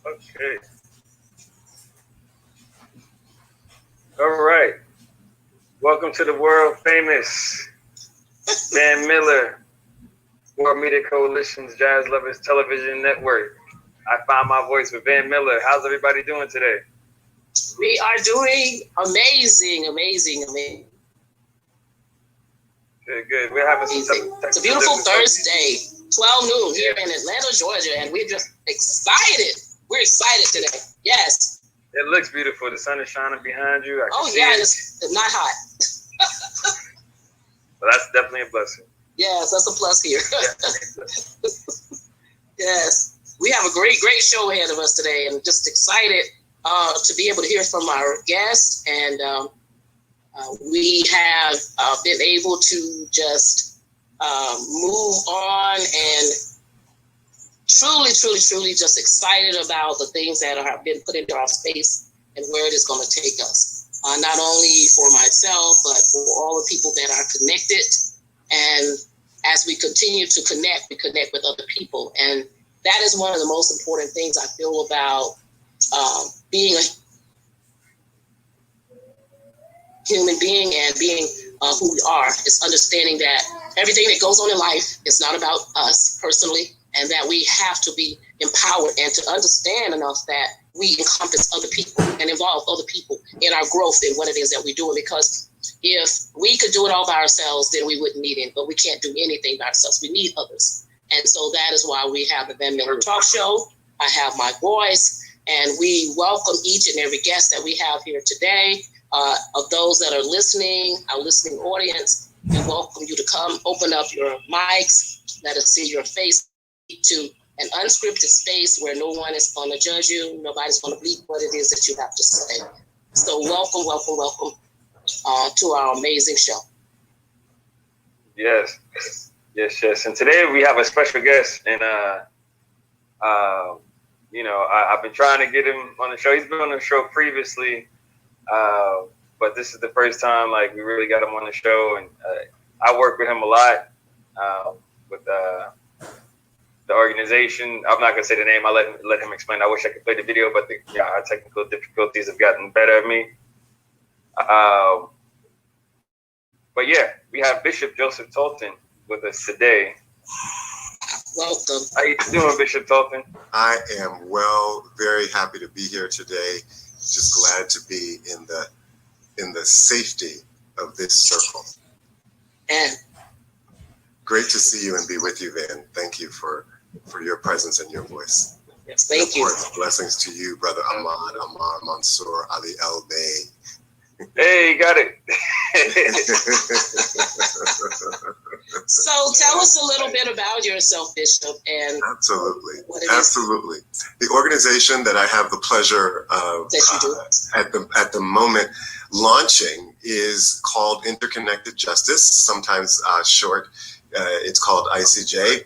Okay. All right. Welcome to the world famous Van Miller World Media Coalition's Jazz Lovers Television Network. I found my voice with Van Miller. How's everybody doing today? We are doing amazing. Good. We're having some It's a beautiful Thursday, 12 noon here in Atlanta, Georgia, and we're just excited. We're excited today. Yes. It looks beautiful. The sun is shining behind you. It's not hot. Well, that's definitely a blessing. Yes, that's a plus here. Yes. We have a great show ahead of us today, and just excited to be able to hear from our guests. And we have been able to just move on and truly just excited about the things that have been put into our space and where it is going to take us. Not only for myself, but for all the people that are connected. And as we continue to connect, we connect with other people. And that is one of the most important things I feel about being a human being and being who we are. It's understanding that everything that goes on in life is not about us personally, and that we have to be empowered and to understand enough that we encompass other people and involve other people in our growth in what it is that we're doing. Because if we could do it all by ourselves, then we wouldn't need it. But we can't do anything by ourselves. We need others. And so that is why we have the Van Miller Talk Show. I have my voice, and we welcome each and every guest that we have here today. Of those that are listening, our listening audience, we welcome you to come open up your mics, let us see your face, to an unscripted space where no one is going to judge you. Nobody's going to bleep what it is that you have to say. So welcome to our amazing show. Yes. And today we have a special guest, and I've been trying to get him on the show. He's been on the show previously, but this is the first time like we really got him on the show, and I work with him a lot with the organization. I'm not gonna say the name. I'll let him explain. I wish I could play the video, but our technical difficulties have gotten better at me. But yeah, we have Bishop Joseph Tolton with us today. Welcome. How you doing, Bishop Tolton? I am well, very happy to be here today. Just glad to be in the safety of this circle. And great to see you and be with you, Van. Thank you for your presence and your voice. Yes, thank you. Blessings to you, Brother Amar Mansoor, Ali El Bey. Hey, got it. So tell us a little bit about yourself, Bishop. And Absolutely. The organization that I have the pleasure of at the moment launching is called Interconnected Justice, sometimes short. It's called ICJ.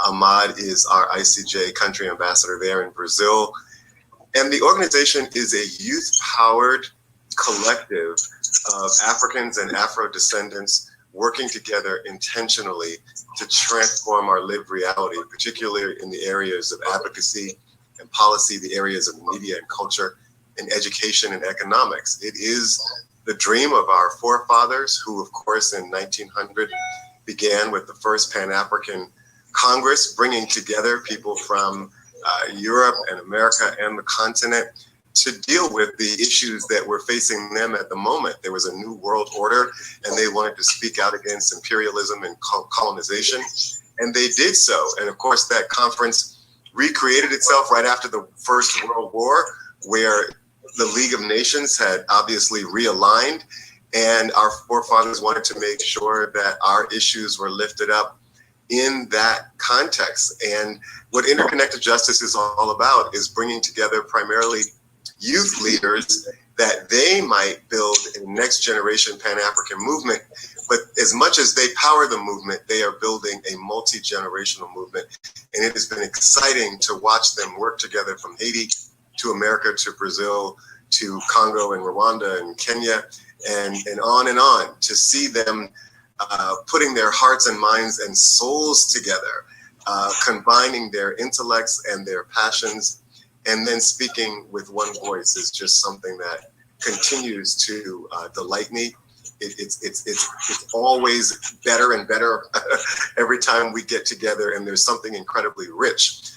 Ahmad is our ICJ country ambassador there in Brazil. And the organization is a youth-powered collective of Africans and Afro-descendants working together intentionally to transform our lived reality, particularly in the areas of advocacy and policy, the areas of media and culture, and education and economics. It is the dream of our forefathers, who, of course, in 1900 began with the first Pan-African Congress, bringing together people from Europe and America and the continent to deal with the issues that were facing them at the moment. There was a new world order, and they wanted to speak out against imperialism and colonization, and they did so. And of course, that conference recreated itself right after the First World War, where the League of Nations had obviously realigned, and our forefathers wanted to make sure that our issues were lifted up in that context. And what Interconnected Justice is all about is bringing together primarily youth leaders that they might build a next generation Pan-African movement. But as much as they power the movement, they are building a multi-generational movement. And it has been exciting to watch them work together from Haiti to America to Brazil to Congo and Rwanda and Kenya and on, to see them putting their hearts and minds and souls together, combining their intellects and their passions and then speaking with one voice is just something that continues to delight me. It's always better and better every time we get together, and there's something incredibly rich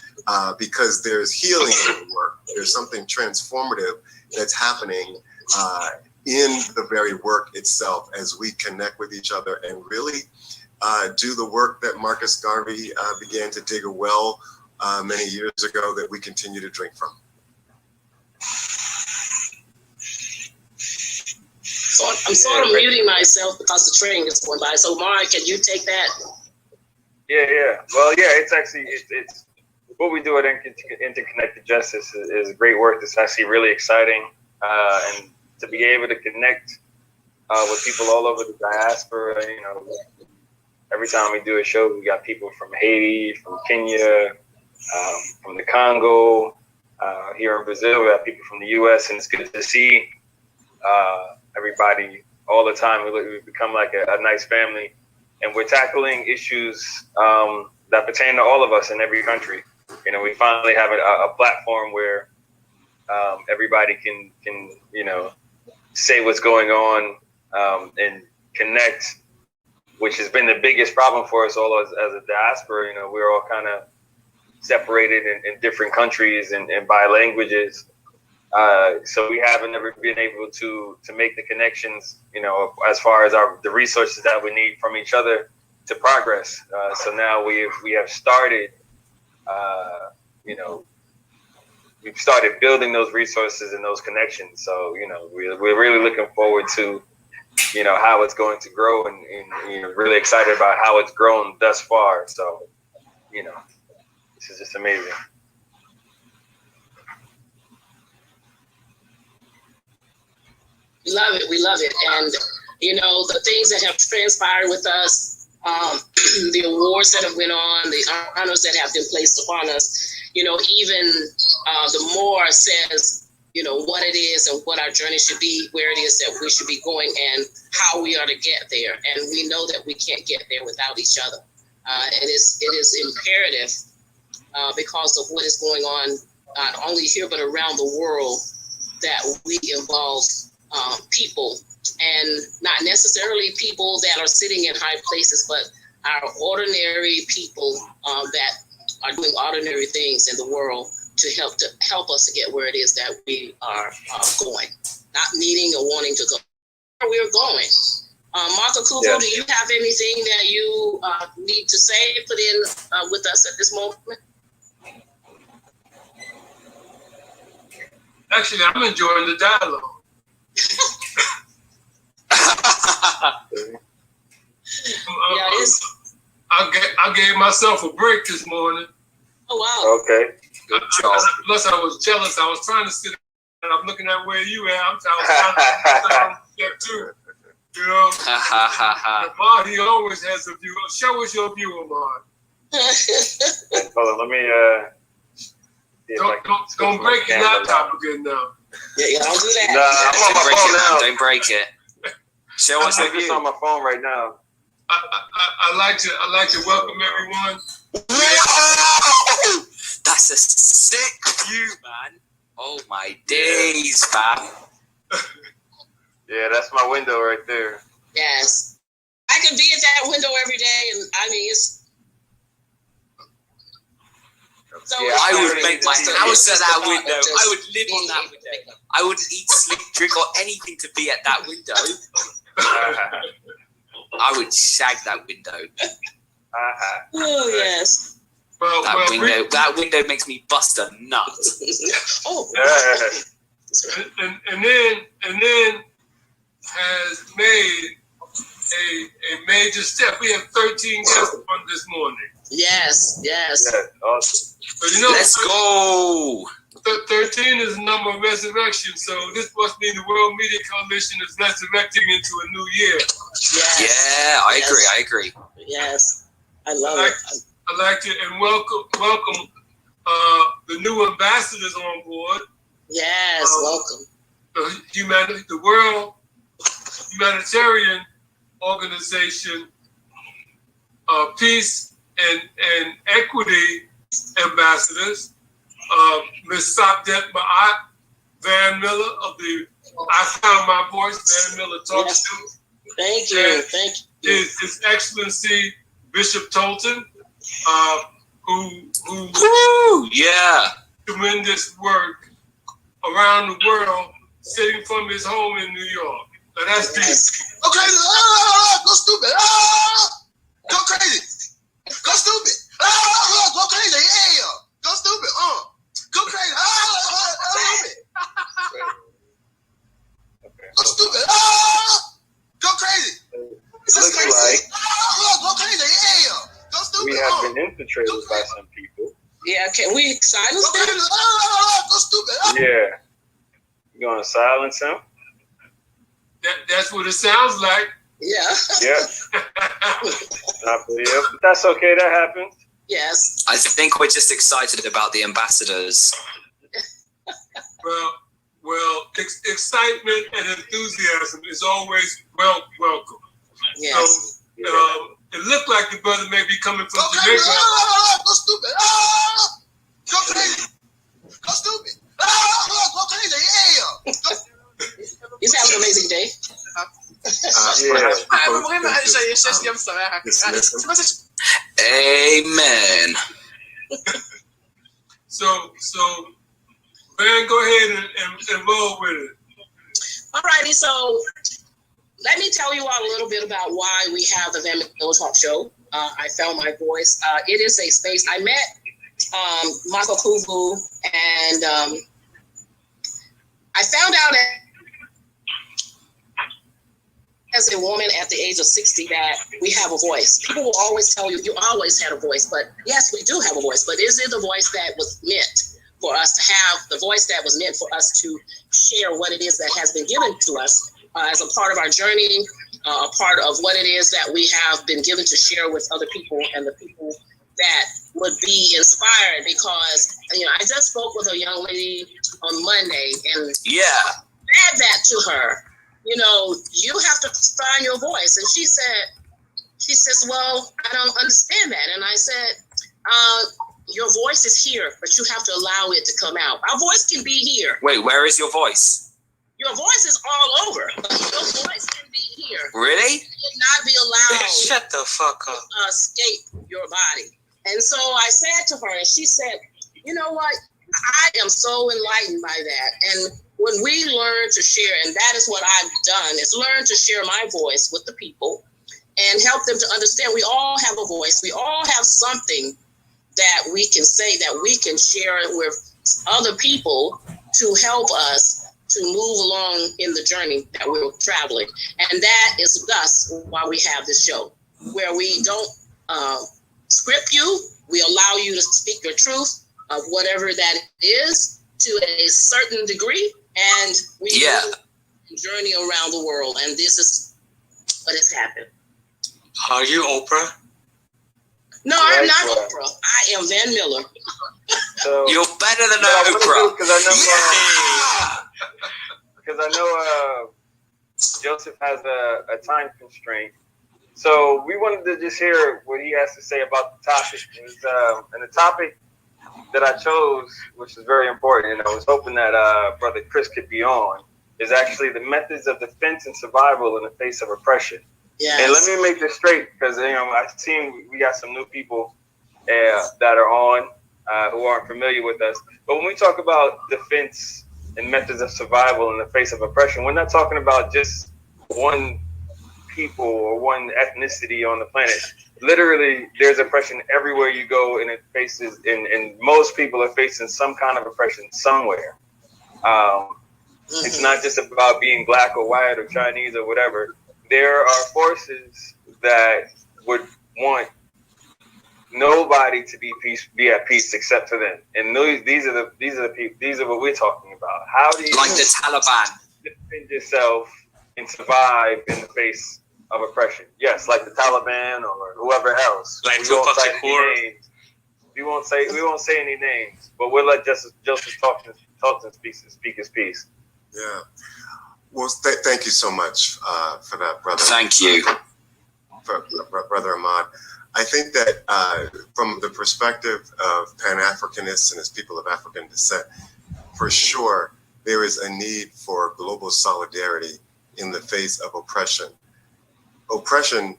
because there's healing in the work. There's something transformative that's happening in the very work itself as we connect with each other and really do the work that Marcus Garvey began to dig a well many years ago that we continue to drink from. So I'm sort of muting myself because the train is going by. So Mark, can you take that? Yeah. Well, yeah, it's actually, it's what we do at Interconnected Justice is great work. It's actually really exciting. And to be able to connect with people all over the diaspora, you know, every time we do a show, we got people from Haiti, from Kenya, from the Congo, here in Brazil, we have people from the US, and it's good to see everybody all the time. We become like a nice family, and we're tackling issues that pertain to all of us in every country. You know, we finally have a platform where everybody can you know, say what's going on and connect, which has been the biggest problem for us all as a diaspora. You know, we're all kind of separated in different countries and by languages. So we haven't ever been able to make the connections, you know, as far as the resources that we need from each other to progress. So now we have started, you know, we've started building those resources and those connections. So, you know, we're really looking forward to, you know, how it's going to grow, and you know, really excited about how it's grown thus far. So, you know, this is just amazing. We love it. And, you know, the things that have transpired with us, the awards that have went on, the honors that have been placed upon us, you know, even the more says, you know, what it is and what our journey should be, where it is that we should be going, and how we are to get there. And we know that we can't get there without each other. It is imperative because of what is going on, not only here, but around the world, that we involve people, and not necessarily people that are sitting in high places, but our ordinary people that are doing ordinary things in the world to help us to get where it is that we are going, not needing or wanting to go where we're going. Makakuvu, Yeah. do you have anything that you need to say, put in with us at this moment? Actually, I'm enjoying the dialogue. I gave myself a break this morning. Oh, wow. Okay. Good job. Plus, I was jealous. I was trying to sit and I'm looking at where you at. I'm trying to get too. You know, Amar, he always has a view. Show us your view, Amar. Hold on, let me. Don't break your laptop again now. Yeah, don't do that. Nah, I'm on my phone now. Don't break it. Show us your I'm just view. on my phone right now. I like to welcome everyone. Whoa! That's a sick view, man. Oh my days, man. Yeah, that's my window right there. Yes. I can be at that window every day, and I mean, it's... So Yeah, I would make my house at that window. Just I would live on that window. I wouldn't eat, sleep, drink, or anything to be at that window. I would shag that window. Oh, yes. That window makes me bust a nut. Oh. And then has made a major step. We have 13 guests on this morning. Yes. Yeah, awesome. But you know, Let's go. 13 is the number of resurrection, so this must mean the World Media Coalition is resurrecting into a new year. Yes. Yeah, I agree. Yes. I love it. I'd like to welcome the new ambassadors on board. Yes, welcome. The World Humanitarian Organization, Peace and Equity ambassadors, Miss Sabdet Ma'at Van Miller of the I Found My Voice Van Miller Talk Show. Thank you. Thank you. His Excellency Bishop Tolton, who tremendous work around the world, sitting from his home in New York. So that's deep. Go crazy. Go stupid. Go crazy. Go stupid. Go crazy. Yeah. Go stupid. Go crazy. Go stupid. Go crazy. Looks like Go crazy. Yeah. Go stupid. we have been infiltrated by some people. Yeah, can we silence them? Go stupid. Yeah. You gonna silence him? That's what it sounds like. Yeah. Yeah. Not for you. But that's okay. That happens. Yes. I think we're just excited about the ambassadors. Well, excitement and enthusiasm is always welcome. Yes. So it looked like the brother may be coming from Go Jamaica. crazy. Go stupid. Go crazy. Go stupid. Go crazy. Yeah. He's having an amazing day. Amen. So man, go ahead and roll with it. Alrighty, so let me tell you all a little bit about why we have the Van Miller Talk Show. I Found My Voice. It is a space. I met Makakuvu, and I found out as a woman at the age of 60 that we have a voice. People will always tell you, you always had a voice, but yes, we do have a voice, but is it the voice that was meant for us to have, the voice that was meant for us to share what it is that has been given to us as a part of our journey, a part of what it is that we have been given to share with other people and the people that would be inspired? Because, I just spoke with a young lady on Monday and said that to her. You have to find your voice. And she says, well, I don't understand that. And I said, your voice is here, but you have to allow it to come out. Our voice can be here. Wait, where is your voice? Your voice is all over, but your voice can be here. Really? It cannot be allowed Shut the fuck up. to escape your body. And so I said to her, and she said, you know what? I am so enlightened by that. And when we learn to share, and that is what I've done, is learn to share my voice with the people and help them to understand we all have a voice. We all have something that we can say, that we can share with other people to help us to move along in the journey that we're traveling. And that is thus why we have this show, where we don't script you. We allow you to speak your truth of whatever that is to a certain degree. And we journey around the world. And this is what has happened. Are you Oprah? No, I'm not Oprah. I am Van Miller. So you're better than Oprah. Because I know Joseph has a time constraint. So we wanted to just hear what he has to say about the topic. And the topic that I chose, which is very important, and I was hoping that Brother Chris could be on, is actually the methods of defense and survival in the face of oppression. Yes. And let me make this straight, because I've seen we got some new people that are on who aren't familiar with us. But when we talk about defense and methods of survival in the face of oppression, we're not talking about just one people or one ethnicity on the planet. Literally, there's oppression everywhere you go, and it faces, and most people are facing some kind of oppression somewhere. It's not just about being black or white or Chinese or whatever. There are forces that would want nobody to be at peace except for them, and these are the people. These are what we're talking about. How do you, like the Taliban, defend yourself and survive in the face of oppression? Yes, like the Taliban or whoever else. Like we won't say any names, but we'll let Joseph talk and speak his piece. Yeah. Well, thank you so much for that, brother. Thank you, Brother Ahmad. I think that from the perspective of Pan-Africanists and as people of African descent, for sure, there is a need for global solidarity in the face of oppression. Oppression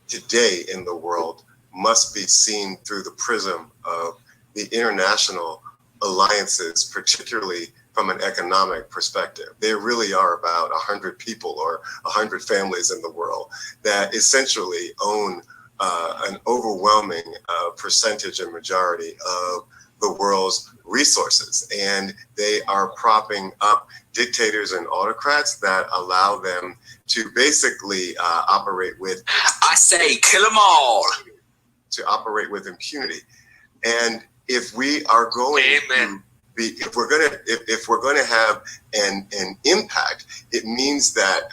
today in the world must be seen through the prism of the international alliances, particularly from an economic perspective. There really are about 100 people or 100 families in the world that essentially own an overwhelming percentage and majority of the world's resources. And they are propping up dictators and autocrats that allow them to basically operate with, I say, kill them all. To operate with impunity. And if we are going to be, if we're gonna have an impact, it means that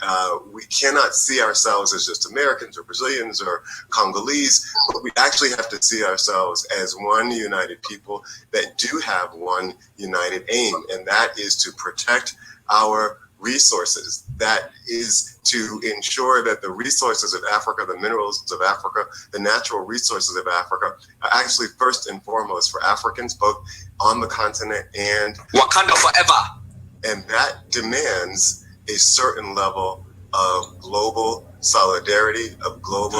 we cannot see ourselves as just Americans or Brazilians or Congolese, but we actually have to see ourselves as one united people that do have one united aim, and that is to protect our resources. That is to ensure that the resources of Africa, the minerals of Africa, the natural resources of Africa are actually first and foremost for Africans, both on the continent and Wakanda forever. And that demands a certain level of global solidarity, of global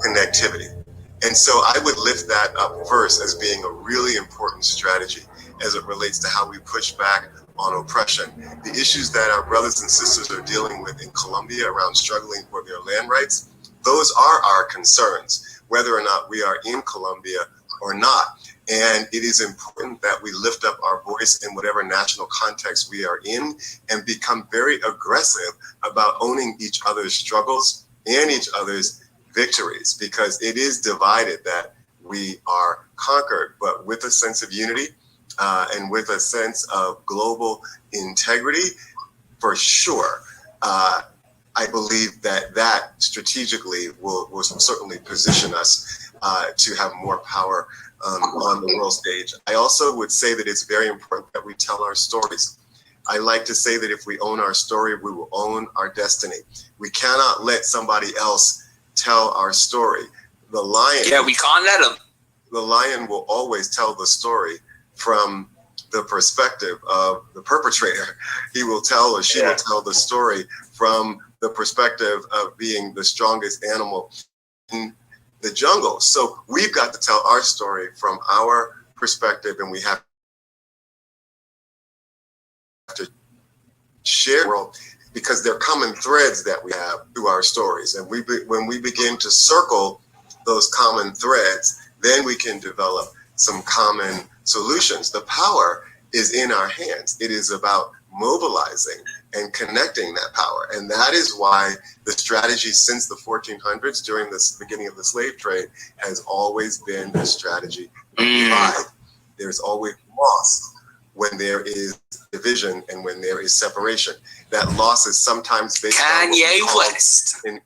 connectivity. And so I would lift that up first as being a really important strategy as it relates to how we push back on oppression. The issues that our brothers and sisters are dealing with in Colombia around struggling for their land rights, those are our concerns, whether or not we are in Colombia or not. And it is important that we lift up our voice in whatever national context we are in and become very aggressive about owning each other's struggles and each other's victories, because it is divided that we are conquered, but with a sense of unity, and with a sense of global integrity, for sure. I believe that strategically will certainly position us to have more power on the world stage. I also would say that it's very important that we tell our stories. I like to say that if we own our story, we will own our destiny. We cannot let somebody else tell our story. The lion. Yeah, we can't let them. The lion will always tell the story from the perspective of the perpetrator. He will tell or she will tell the story from the perspective of being the strongest animal in the jungle. So we've got to tell our story from our perspective, and we have to share the world, because there are common threads that we have through our stories. And when we begin to circle those common threads, then we can develop some common solutions. The power is in our hands. It is about mobilizing and connecting that power. And that is why the strategy since the 1400s, during the beginning of the slave trade, has always been the strategy of divide. There's always loss when there is division and when there is separation. That loss is sometimes based on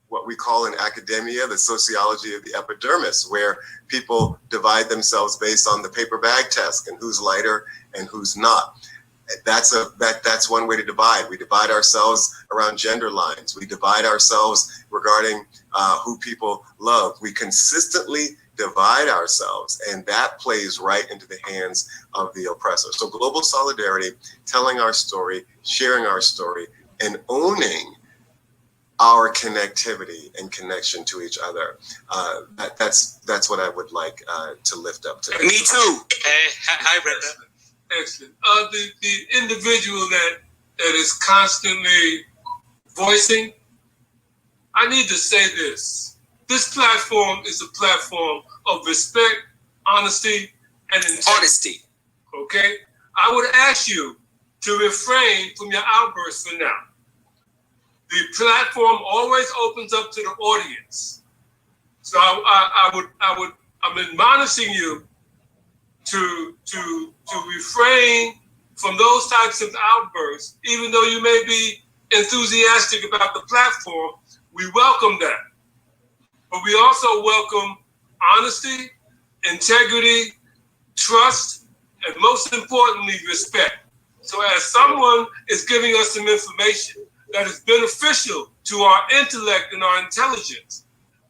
what we call in academia the sociology of the epidermis, where people divide themselves based on the paper bag test and who's lighter and who's not. That's one way to divide. We divide ourselves around gender lines. We divide ourselves regarding who people love. We consistently divide ourselves, and that plays right into the hands of the oppressor. So global solidarity, telling our story, sharing our story, and owning our connectivity and connection to each other. That's what I would like to lift up today. Me too. Hi, Brenda. Excellent. The individual that is constantly voicing, I need to say this. This platform is a platform of respect, honesty, and integrity. Honesty. Okay? I would ask you to refrain from your outbursts for now. The platform always opens up to the audience. So I'm admonishing you to refrain from those types of outbursts. Even though you may be enthusiastic about the platform, we welcome that. But we also welcome honesty, integrity, trust, and most importantly, respect. So as someone is giving us some information that is beneficial to our intellect and our intelligence,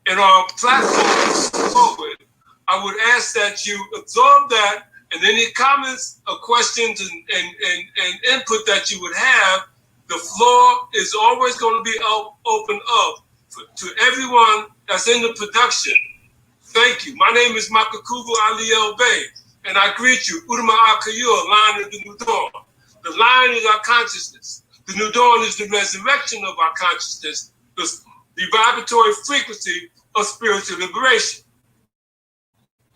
and our platform forward, I would ask that you absorb that, and any comments or questions and input that you would have, the floor is always going to be open up to everyone that's in the production. Thank you. My name is Makakuvu Ali El Bey, and I greet you, Udama Akayur, line of the new dawn. The line is our consciousness. The new dawn is the resurrection of our consciousness, the vibratory frequency of spiritual liberation.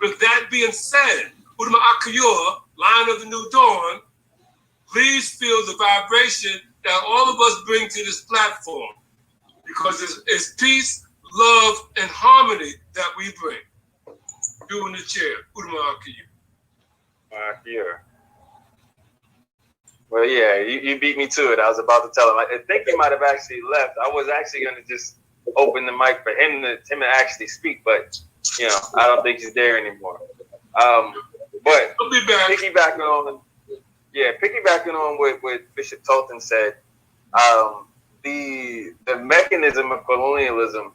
With that being said, Udama Akayur, line of the new dawn, please feel the vibration that all of us bring to this platform, because it's peace, love, and harmony that we bring. You in the chair, Udama Akayur. Here. Well, yeah, you beat me to it. I was about to tell him. I think he might have actually left. I was actually going to just open the mic for him to actually speak, but you know, I don't think he's there anymore. But I'll be back. Piggybacking on what Bishop Tolton said, the mechanism of colonialism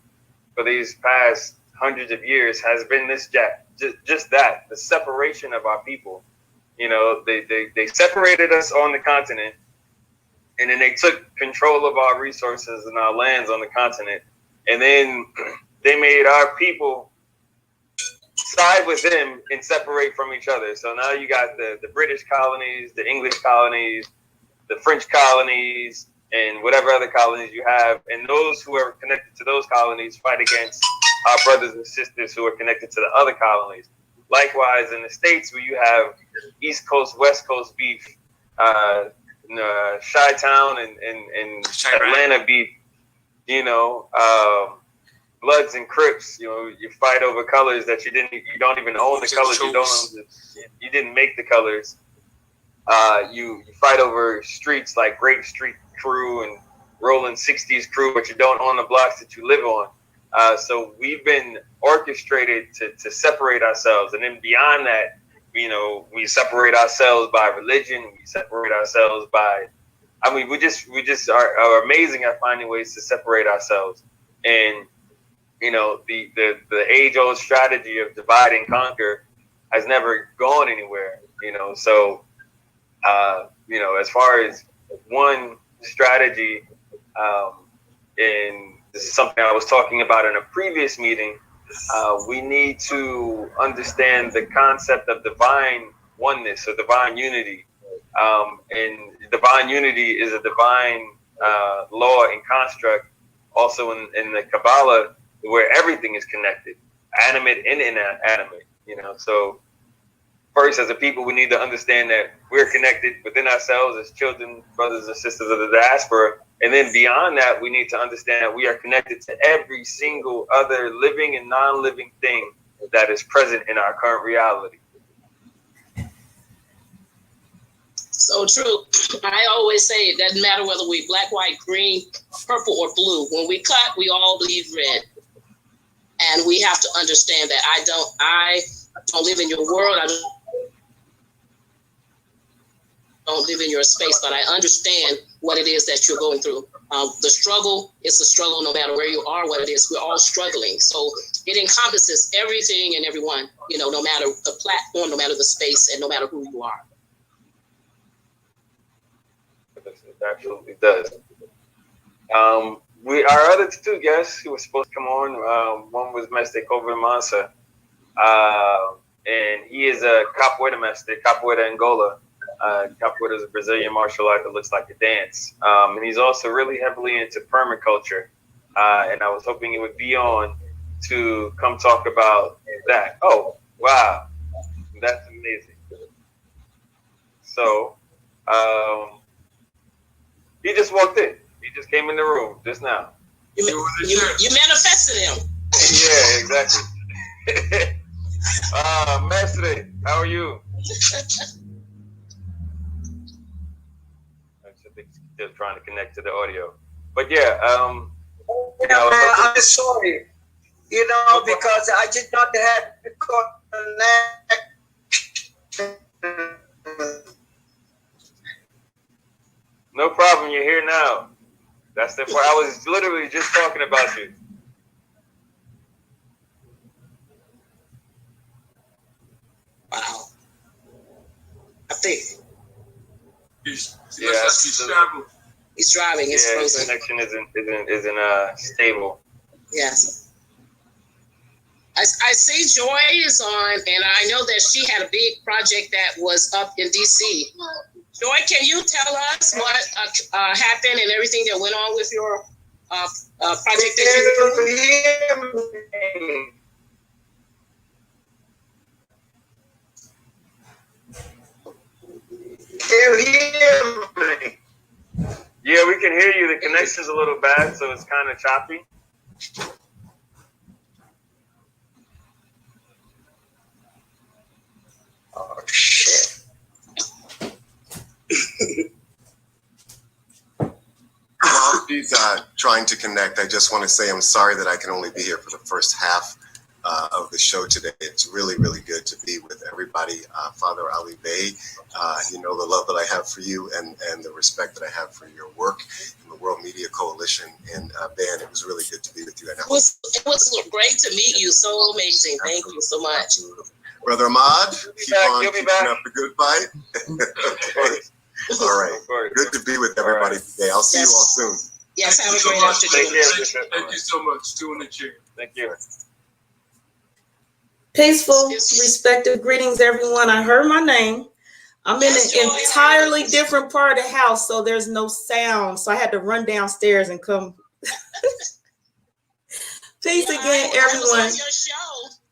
for these past hundreds of years has been just that, the separation of our people. You know, they separated us on the continent, and then they took control of our resources and our lands on the continent, and then they made our people side with them and separate from each other. So now you got the British colonies, the English colonies, the French colonies, and whatever other colonies you have, and those who are connected to those colonies fight against our brothers and sisters who are connected to the other colonies. Likewise, in the States, where you have East Coast, West Coast beef, Chi-Town and Atlanta beef, you know, Bloods and Crips, you know, you fight over colors that you don't even own the colors, you didn't make the colors. You fight over streets like Grape Street Crew and Rolling 60s Crew, but you don't own the blocks that you live on. So we've been orchestrated to separate ourselves, and then beyond that, you know, we separate ourselves by religion. We separate ourselves by, I mean, we just are amazing at finding ways to separate ourselves. And you know, the age-old strategy of divide and conquer has never gone anywhere. You know, so you know, as far as one strategy, and this is something I was talking about in a previous meeting, we need to understand the concept of divine oneness or divine unity. And divine unity is a divine law and construct also in the Kabbalah, where everything is connected, animate and inanimate. You know, so first, as a people, we need to understand that we're connected within ourselves as children, brothers and sisters of the diaspora. And then beyond that, we need to understand that we are connected to every single other living and non-living thing that is present in our current reality. So true. I always say it doesn't matter whether we black, white, green, purple, or blue. When we cut, we all bleed red. And we have to understand that I don't live in your world. I don't live in your space, but I understand what it is that you're going through. The struggle is a struggle no matter where you are, what it is. We're all struggling. So it encompasses everything and everyone, you know, no matter the platform, no matter the space, and no matter who you are. It absolutely does. Our other two guests who were supposed to come on, one was Master Amar Mansoor, and he is a capoeira master, capoeira Angola. Capoeira is a Brazilian martial art that looks like a dance. And he's also really heavily into permaculture. And I was hoping he would be on to come talk about that. Oh, wow. That's amazing. So, he just walked in. He just came in the room just now. You manifested him. Yeah, exactly. Mestre, how are you? I think he's still trying to connect to the audio. But yeah, you know, I'm sorry, you know, because I did not have to connect. No problem, you're here now. That's the part. I was literally just talking about you. think. He's driving. It's yeah, his frozen. connection isn't stable. Yes. I see Joy is on, and I know that she had a big project that was up in DC. Joy, can you tell us what happened and everything that went on with your project that you were doing? Can you hear me? Yeah, we can hear you. The connection's a little bad, so it's kind of choppy. Oh, shit. While she's trying to connect, I just want to say I'm sorry that I can only be here for the first half of the show today. It's really, really good to be with everybody. Father Ali Bey, you know the love that I have for you and the respect that I have for your work in the World Media Coalition. And Ben, it was really good to be with you. And it was great to meet you. So amazing. Thank you so much. Brother Ahmad, keep on You'll be keeping back. up the good fight. All right. Good to be with everybody today. I'll see you all soon. Yes, have a so great much. afternoon. Thank you so much. Doing the chair. Thank you. Peaceful, respective greetings, everyone. I heard my name. I'm in an entirely different part of the house, so there's no sound. So I had to run downstairs and come. Peace again, everyone.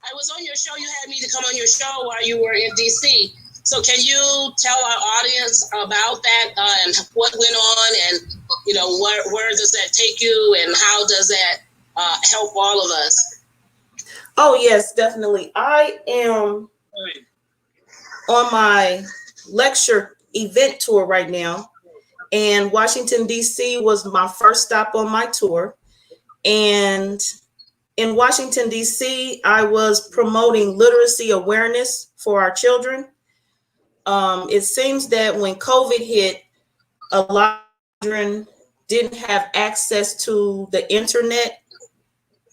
I was on your show. You had me to come on your show while you were in DC. So can you tell our audience about that and what went on, and where does that take you, and how does that help all of us? Oh yes, definitely. I am on my lecture event tour right now, and Washington DC was my first stop on my tour. And in Washington DC, I was promoting literacy awareness for our children. It seems that when COVID hit, a lot of children didn't have access to the internet.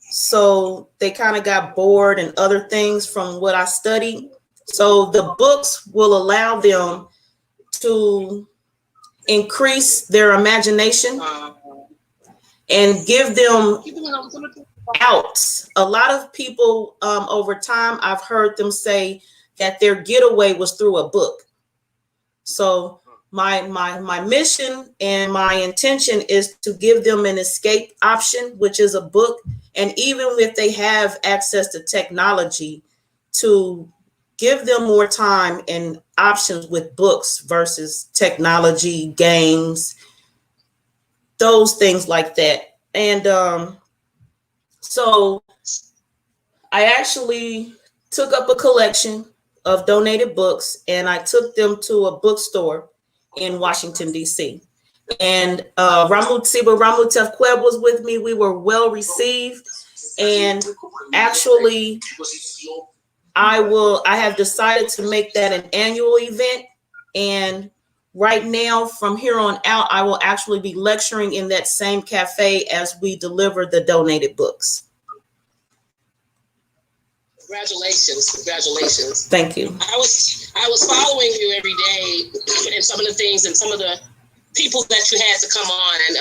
So they kind of got bored and other things from what I studied. So the books will allow them to increase their imagination and give them outs. A lot of people over time, I've heard them say that their getaway was through a book. So my mission and my intention is to give them an escape option, which is a book. And even if they have access to technology, to give them more time and options with books versus technology, games, those things like that. And so I actually took up a collection of donated books, and I took them to a bookstore in Washington, D.C. And Ramutef was with me. We were well received. And actually, I have decided to make that an annual event. And right now, from here on out, I will actually be lecturing in that same cafe as we deliver the donated books. Congratulations. Thank you. I was following you every day, and some of the things and some of the people that you had to come on, and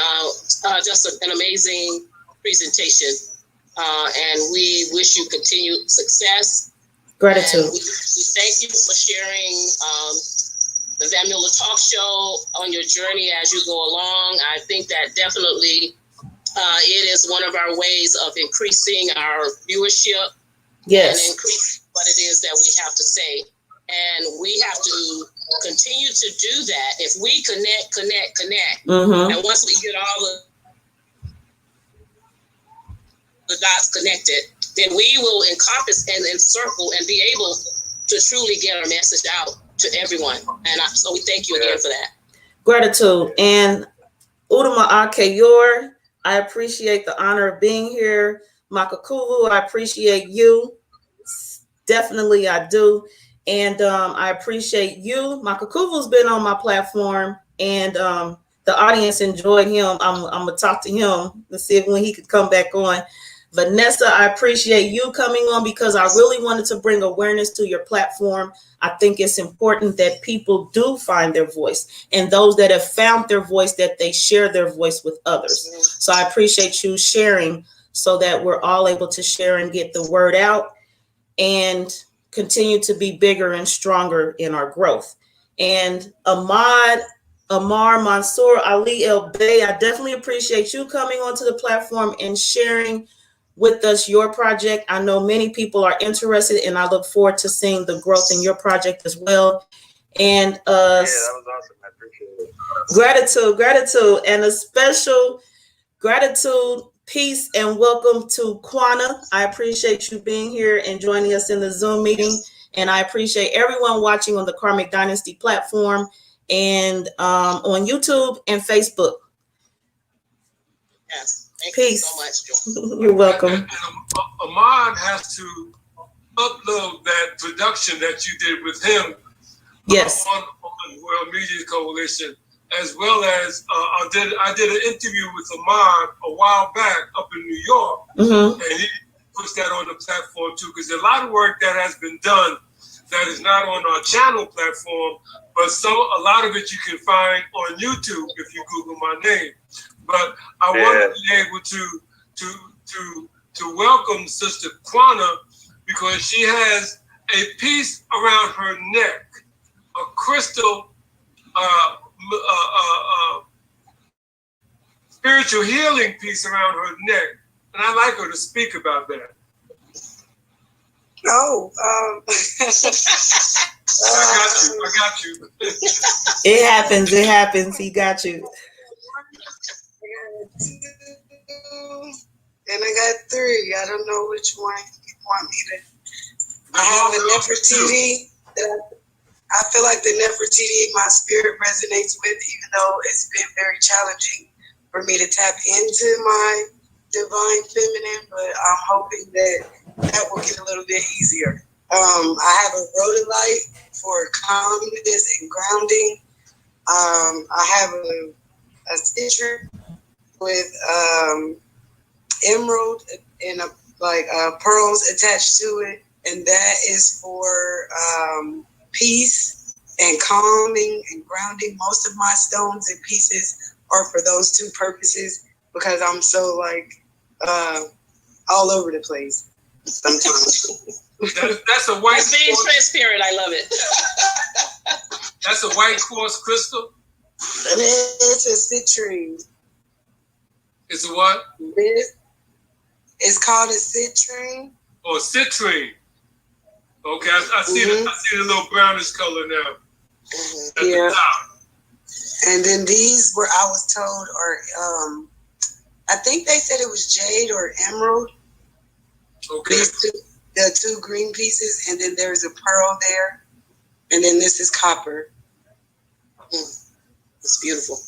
just an amazing presentation. And we wish you continued success. Gratitude. And we thank you for sharing the Van Miller Talk Show on your journey as you go along. I think that definitely it is one of our ways of increasing our viewership. Yes. And increase what it is that we have to say. And we have to continue to do that. If we connect, Mm-hmm. and once we get all the dots connected, then we will encompass and encircle and be able to truly get our message out to everyone. And so we thank you again for that. Gratitude. And Udama Akeyor, I appreciate the honor of being here. Makakuvu, I appreciate you. Definitely I do. And I appreciate you. Makakuvu's been on my platform, and the audience enjoyed him. I'm going to talk to him to see if when he could come back on. Vanessa, I appreciate you coming on because I really wanted to bring awareness to your platform. I think it's important that people do find their voice, and those that have found their voice, that they share their voice with others. So I appreciate you sharing so that we're all able to share and get the word out and continue to be bigger and stronger in our growth. And Amar Mansoor, Ali El Bey, I definitely appreciate you coming onto the platform and sharing with us your project. I know many people are interested, and I look forward to seeing the growth in your project as well. And yeah, that was awesome. I appreciate it. Gratitude, and a special gratitude, peace, and welcome to Kwana. I appreciate you being here and joining us in the Zoom meeting. And I appreciate everyone watching on the Karmic Dynasty platform and on YouTube and Facebook. Yes. Thank Peace. you so much. You're welcome. And Amar has to upload that production that you did with him. Yes. On World Media Coalition, as well as I did an interview with Amar a while back up in New York, and he puts that on the platform too, because there's a lot of work that has been done that is not on our channel platform, but a lot of it you can find on YouTube if you Google my name. But I want to be able to welcome Sister Kwana, because she has a piece around her neck, a crystal spiritual healing piece around her neck, and I'd like her to speak about that. Oh, I got you. It happens. He got you. I got 2, and I got 3. I don't know which one you want me to. I have a Nefertiti that I feel like the Nefertiti my spirit resonates with, even though it's been very challenging for me to tap into my divine feminine, but I'm hoping that will get a little bit easier. I have a rhodolite for calmness and grounding. I have a stitcher with emerald and pearls attached to it, and that is for peace and calming and grounding. Most of my stones and pieces are for those 2 purposes, because I'm so all over the place sometimes. That's a white. It's being transparent. I love it. That's a white quartz crystal. It's a citrine. It's a what? It's called a citrine. Oh, citrine. Okay, I see the little brownish color now. At the top. And then these were, I was told, are I think they said it was jade or emerald. Okay. The 2 green pieces, and then there's a pearl there, and then this is copper. It's beautiful.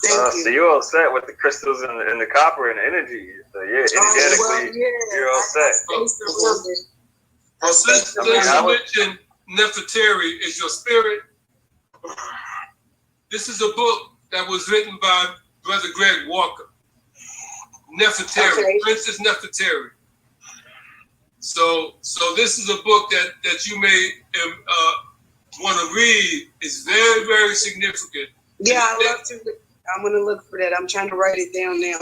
Thank you. So you're all set with the crystals and the copper and the energy. So energetically, you're all set. Well, since you mentioned Nefertari is your spirit, this is a book that was written by Brother Greg Walker. Nefertari, Princess Nefertari. So this is a book that you may want to read. It's very, very significant. Yeah, I love to. I'm going to look for that. I'm trying to write it down now.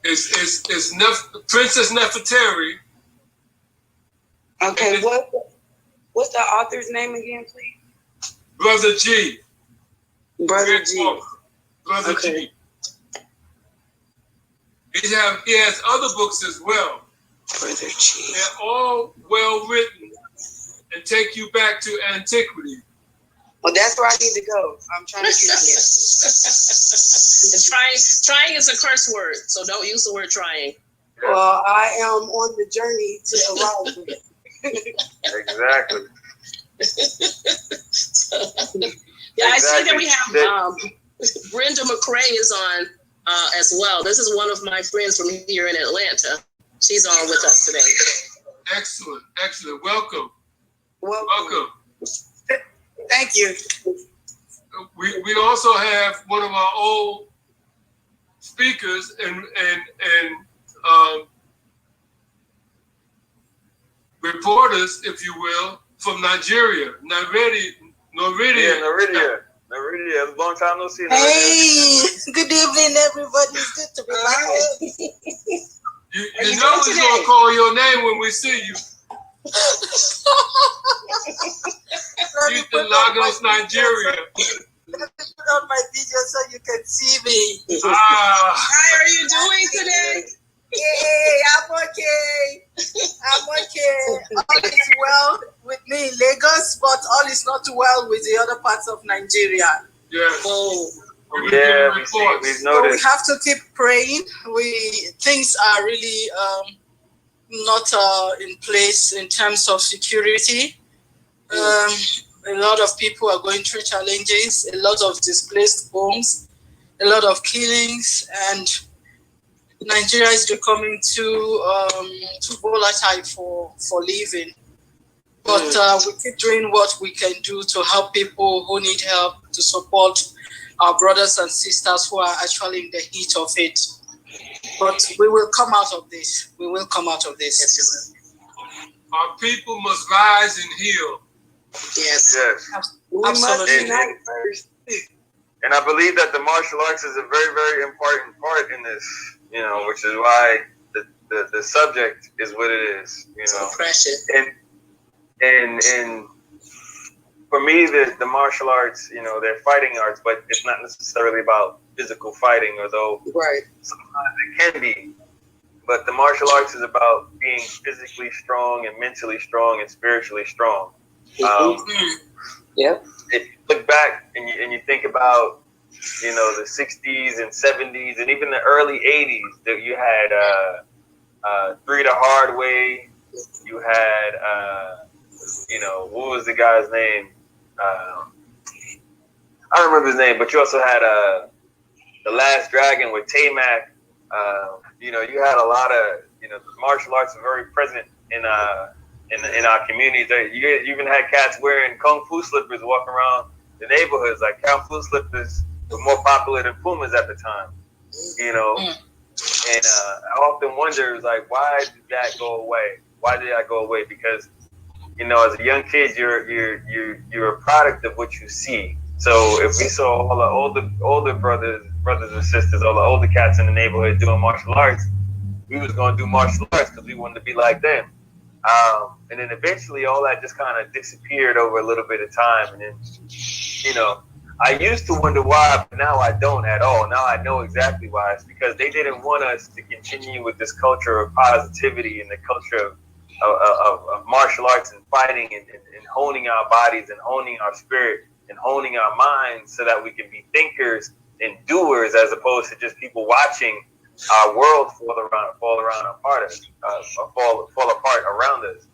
It's Princess Nefertari. Okay, what's the author's name again, please? Brother G. Brother G. Brother G. He has other books as well. Brother G. They're all well written and take you back to antiquity. Well, that's where I need to go. I'm trying to get there. Trying is a curse word, so don't use the word trying. Well, I am on the journey to arrive with it. Exactly. I see that we have Brenda McCrae is on as well. This is one of my friends from here in Atlanta. She's on with us today. Excellent. Welcome. Thank you. We also have one of our old speakers and reporters, if you will, from Nigeria. Noridia. Long time no see. Hey, good evening, everybody. It's good to be back. You know we're going to call your name when we see you. Houston, Lagos, Nigeria. Let me put on my video so you can see me. How are you doing today? Yay, I'm okay. All is well with me in Lagos, but all is not well with the other parts of Nigeria. Yes. Oh. Yeah, we've noticed. So we have to keep praying. Things are really not in place in terms of security. A lot of people are going through challenges, a lot of displaced homes, a lot of killings, and Nigeria is becoming too volatile for living. But we keep doing what we can do to help people who need help, to support our brothers and sisters who are actually in the heat of it. But we will come out of this. We will come out of this. Yes. our people must rise and heal. Yes. Absolutely. And I believe that the martial arts is a very, very important part in this, you know, which is why the subject is what it is, you know. So precious. And for me, the martial arts, you know, they're fighting arts, but it's not necessarily about physical fighting, although sometimes it can be. But the martial arts is about being physically strong and mentally strong and spiritually strong. If you look back and you think about, you know, the 60s and 70s and even the early 80s, that you had Three the Hard Way, you had, you know, what was the guy's name? I don't remember his name, but you also had The Last Dragon with Tamac. You know, you had a lot of, you know, martial arts are very present in our communities. You even had cats wearing kung fu slippers walking around the neighborhoods. Like kung fu slippers were more popular than Pumas at the time. You know, and I often wonder, like, why did that go away? Why did that go away? Because, you know, as a young kid, you're a product of what you see. So if we saw all the older brothers and sisters, all the older cats in the neighborhood doing martial arts, we was gonna do martial arts because we wanted to be like them. And then eventually, all that just kind of disappeared over a little bit of time. And then, you know, I used to wonder why, but now I don't at all. Now I know exactly why. It's because they didn't want us to continue with this culture of positivity and the culture of martial arts and fighting and honing our bodies and honing our spirit and honing our minds so that we can be thinkers and doers as opposed to just people watching our world fall apart around us.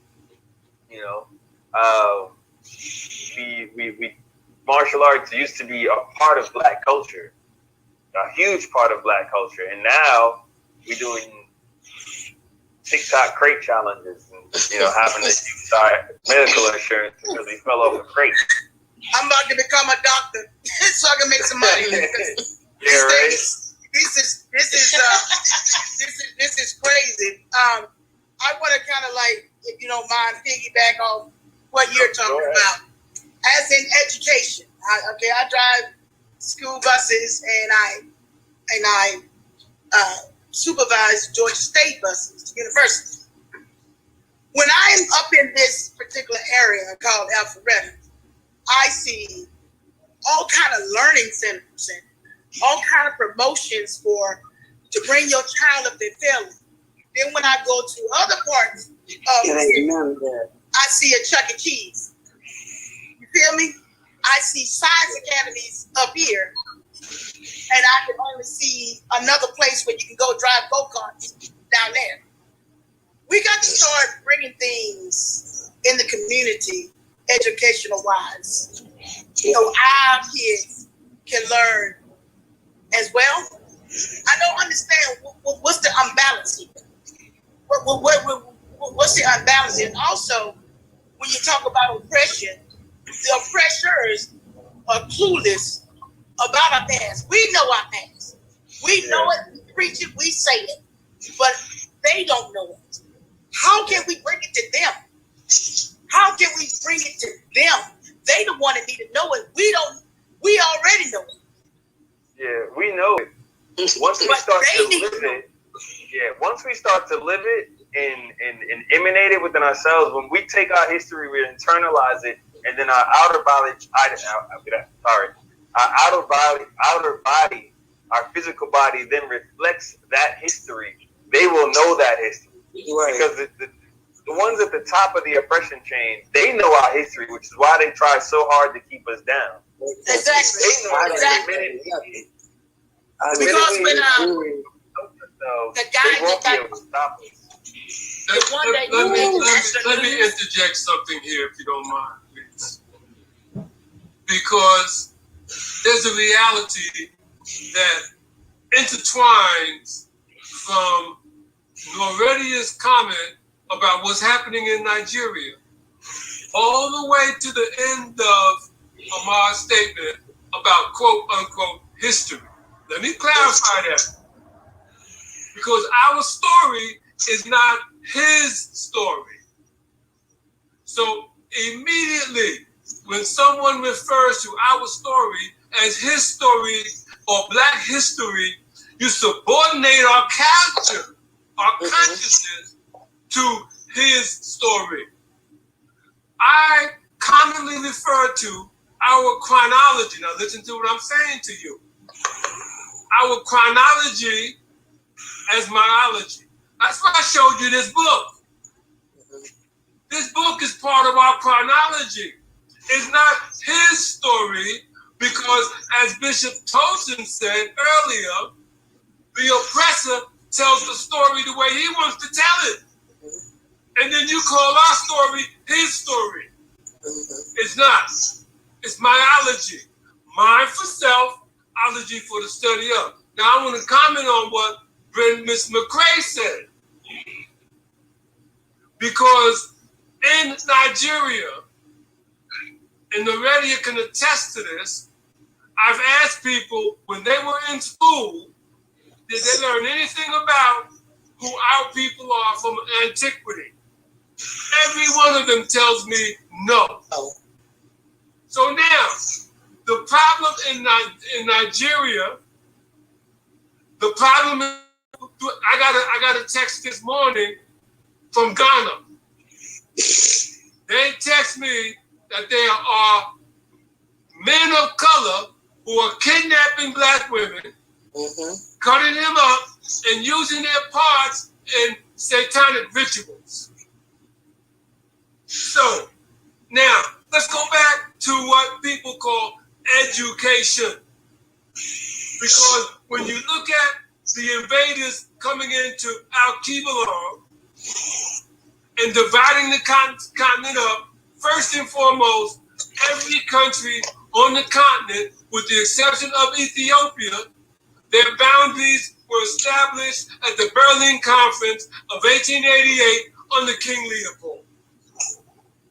You know, we martial arts used to be a part of Black culture, a huge part of Black culture, and now we're doing TikTok crate challenges and, you know, having to use our medical insurance because we fell off a crate. I'm about to become a doctor so I can make some money. Yeah, right. This is crazy. I want to kind of, like, if you don't mind, piggyback off what you're talking about. As in education, I drive school buses and I supervise Georgia State buses, university. When I'm up in this particular area called Alpharetta, I see all kind of learning centers and all kind of promotions to bring your child up their failing. Then when I go to other parts of the city, I see a Chuck E. Cheese. You feel me? I see science academies up here, and I can only see another place where you can go drive go-karts down there. We got to start bringing things in the community, educational-wise, so our kids can learn as well. I don't understand what's the unbalance here. What's the unbalance here? And also, when you talk about oppression, the oppressors are clueless about our past. We know our past. We know it, we preach it, we say it, but they don't know it. How can we bring it to them? How can we bring it to them? They the one that need to know it. We don't. We already know it. Yeah, we know it. Once we start to live it, once we start to live it and emanate it within ourselves, when we take our history, we internalize it, and then our outer body, our physical body then reflects that history. They will know that history. Right. Because the ones at the top of the oppression chain, they know our history, which is why they try so hard to keep us down. Exactly. They know exactly. Because when the guy won't be able to stop us. Let me interject something here, if you don't mind, please. Because there's a reality that intertwines from Noredia's comment about what's happening in Nigeria all the way to the end of Amar's statement about quote-unquote history. Let me clarify that. Because our story is not his story. So immediately, when someone refers to our story as his story or Black history, you subordinate our culture, our consciousness to his story. I commonly refer to our chronology. Now listen to what I'm saying to you. Our chronology as myology. That's why I showed you this book. This book is part of our chronology. It's not his story because, as Bishop Tosin said earlier, the oppressor tells the story the way he wants to tell it. And then you call our story his story. It's not. It's myology. Mind for self, ology for the study of. Now I want to comment on what Miss McCrae said. Because in Nigeria, and Noredia can attest to this, I've asked people when they were in school, did they learn anything about who our people are from antiquity? Every one of them tells me no. So now, the problem in Nigeria, the problem is, I got a text this morning from Ghana. They text me that there are men of color who are kidnapping Black women, cutting them up, and using their parts in satanic rituals. So, now, let's go back to what people call education. Because when you look at the invaders coming into Al-Kibalan and dividing the continent up, first and foremost, every country on the continent, with the exception of Ethiopia, their boundaries were established at the Berlin Conference of 1888 under King Leopold.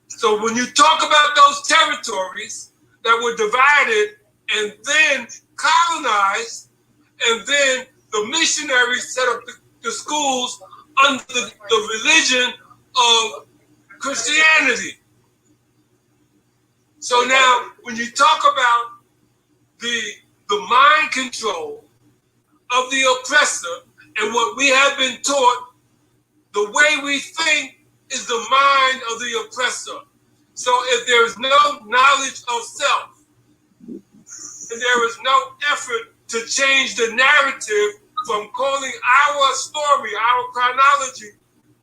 So when you talk about those territories that were divided and then colonized, and then the missionaries set up the schools under the religion of Christianity. So now, when you talk about the mind control of the oppressor and what we have been taught, the way we think is the mind of the oppressor. So if there is no knowledge of self, and there is no effort to change the narrative from calling our story, our chronology,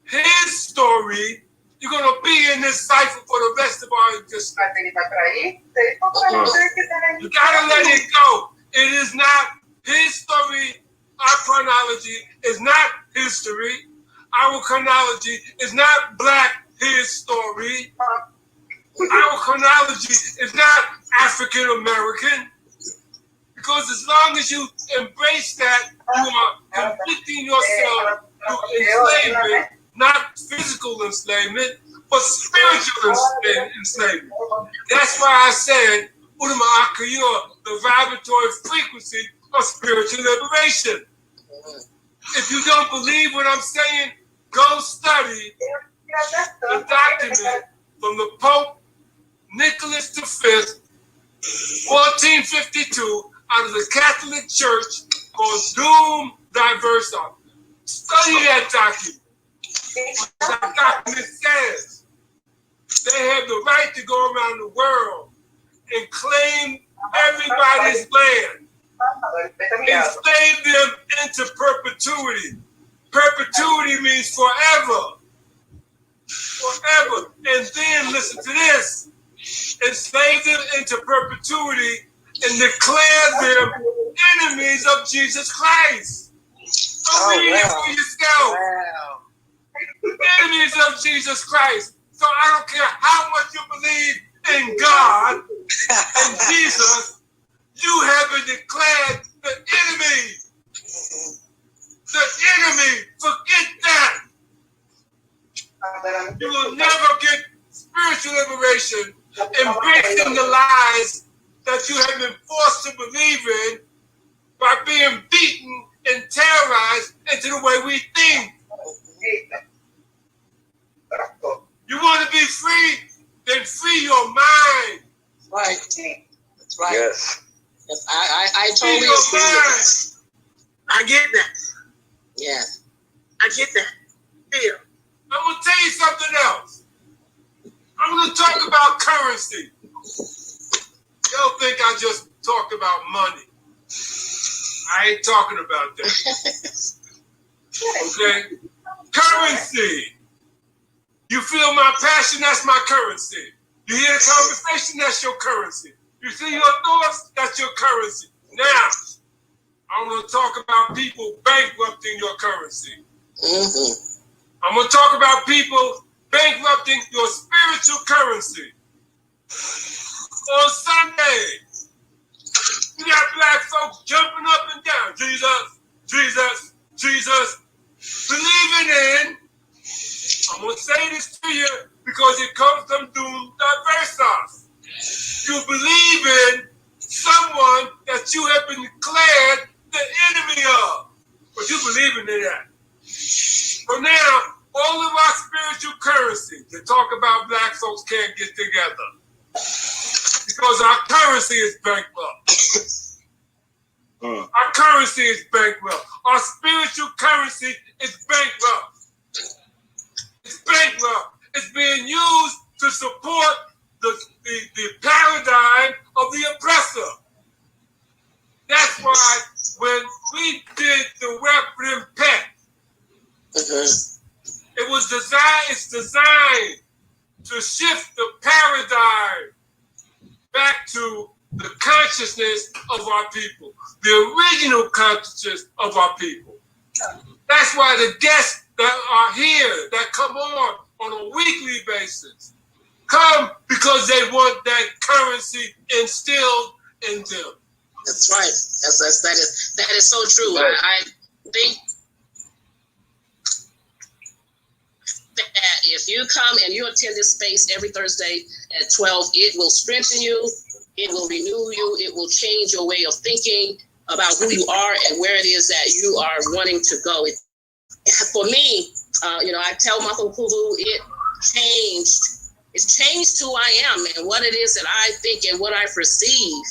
his story, you're going to be in this cycle for the rest of our existence. You got to let it go. It is not his story. Our chronology is not history. Our chronology is not Black his story. Our chronology is not African American. Because as long as you embrace that, you are convicting yourself to enslavement, not physical enslavement, but spiritual enslavement. That's why I said, the vibratory frequency of spiritual liberation. If you don't believe what I'm saying, go study the document from the Pope Nicholas V, 1452, out of the Catholic Church called Dum Diversum. Study that document. What that document says, they have the right to go around the world and claim everybody's land, enslave them into perpetuity. Perpetuity means forever. Forever. And then, listen to this, enslave them into perpetuity and declare them enemies of Jesus Christ. I'm reading it for yourself. Enemies of Jesus Christ. So I don't care how much you believe in God and Jesus, you have been declared the enemy. The enemy. Forget that. You will never get spiritual liberation embracing the lies that you have been forced to believe in by being beaten and terrorized into the way we think. You want to be free? Then free your mind. Right. That's right. Yes. Yes, I totally agree with that. I get that. Yeah. I get that. Yeah. I'm going to tell you something else. I'm going to talk about currency. You don't think I just talked about money. I ain't talking about that. Okay? Currency. You feel my passion, that's my currency. You hear the conversation, that's your currency. You see your thoughts, that's your currency. Now, I'm going to talk about people bankrupting your currency. I'm going to talk about people bankrupting your spiritual currency. On Sunday, you got black folks jumping up and down. Jesus, Jesus, Jesus. Believing in, I'm going to say this to you because it comes from Dum Diversum. You believe in someone that you have been declared the enemy of. But you believe in that. So now, all of our spiritual currency to talk about black folks can't get together. Because our currency is bankrupt. Our currency is bankrupt. Our spiritual currency is bankrupt. It's bankrupt. It's being used to support the paradigm of the oppressor. That's why when we did the Reverend Pet, it was designed to shift the paradigm back to the consciousness of our people, the original consciousness of our people. That's why the guests that are here, that come on a weekly basis, come because they want that currency instilled in them. That's right. That is so true. Right. I think that if you come and you attend this space every Thursday at 12, it will strengthen you, it will renew you, it will change your way of thinking about who you are and where it is that you are wanting to go. For me, I tell Makakuvu, it's changed who I am and what it is that I think and what I perceive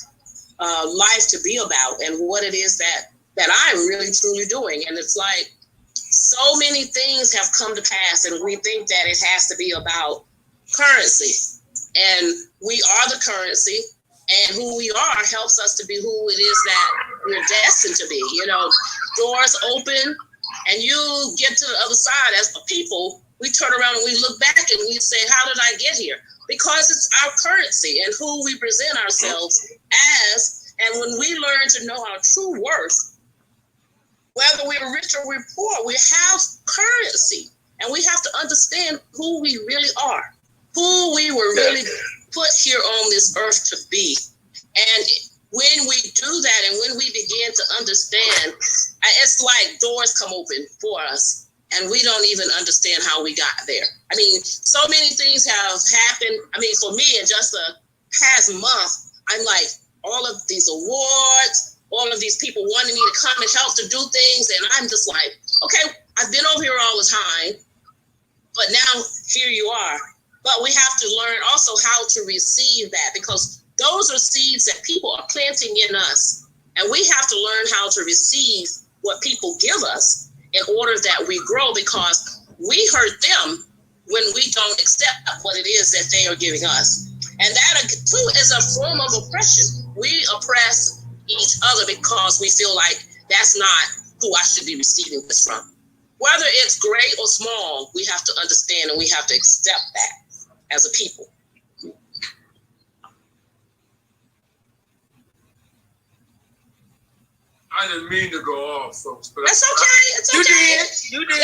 life to be about and what it is that I'm really truly doing. And it's like so many things have come to pass and we think that it has to be about currency. And we are the currency, and who we are helps us to be who it is that we're destined to be. Doors open and you get to the other side. As a people, we turn around and we look back and we say, how did I get here? Because it's our currency and who we present ourselves as. And when we learn to know our true worth, whether we're rich or we're poor, we have currency. And we have to understand who we really are, who we were really put here on this earth to be. And when we do that and when we begin to understand, it's like doors come open for us and we don't even understand how we got there. I mean, so many things have happened. I mean, for me, in just the past month, I'm like, all of these awards, all of these people wanting me to come and help to do things. And I'm just like, okay, I've been over here all the time, but now here you are. But we have to learn also how to receive that, because those are seeds that people are planting in us. And we have to learn how to receive what people give us in order that we grow, because we hurt them when we don't accept what it is that they are giving us. And that too is a form of oppression. We oppress each other because we feel like that's not who I should be receiving this from. Whether it's great or small, we have to understand and we have to accept that as a people. I didn't mean to go off, folks. But that's okay. It's okay. You did.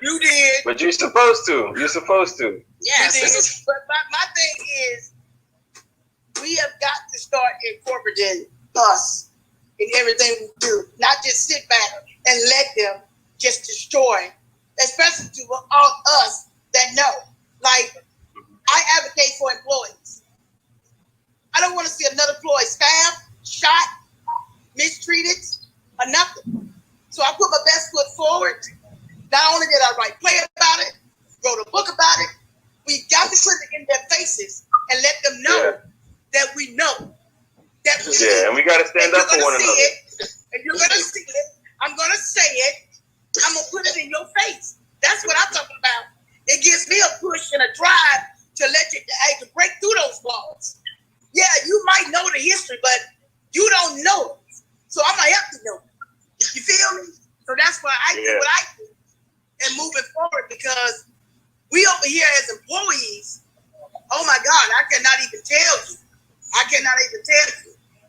You did. But you're supposed to. You're supposed to. Yes. But my thing is, we have got to start incorporating us in everything we do. Not just sit back and let them just destroy, especially to all us that know. Like, I advocate for employees. I don't want to see another employee stabbed, shot, mistreated, or nothing. So I put my best foot forward. Not only did I write play about it, wrote a book about it, we got to put it in their faces and let them know that we know. That we and we got to stand up for one another. And you're going to see it. I'm going to say it. I'm going to put it in your face. That's what I'm talking about. It gives me a push and a drive to let you to break through those walls. Yeah, you might know the history, but you don't know it. So I'm going to help you know it. You feel me? So that's why I do what I do and moving forward, because we over here as employees, oh my God, I cannot even tell you.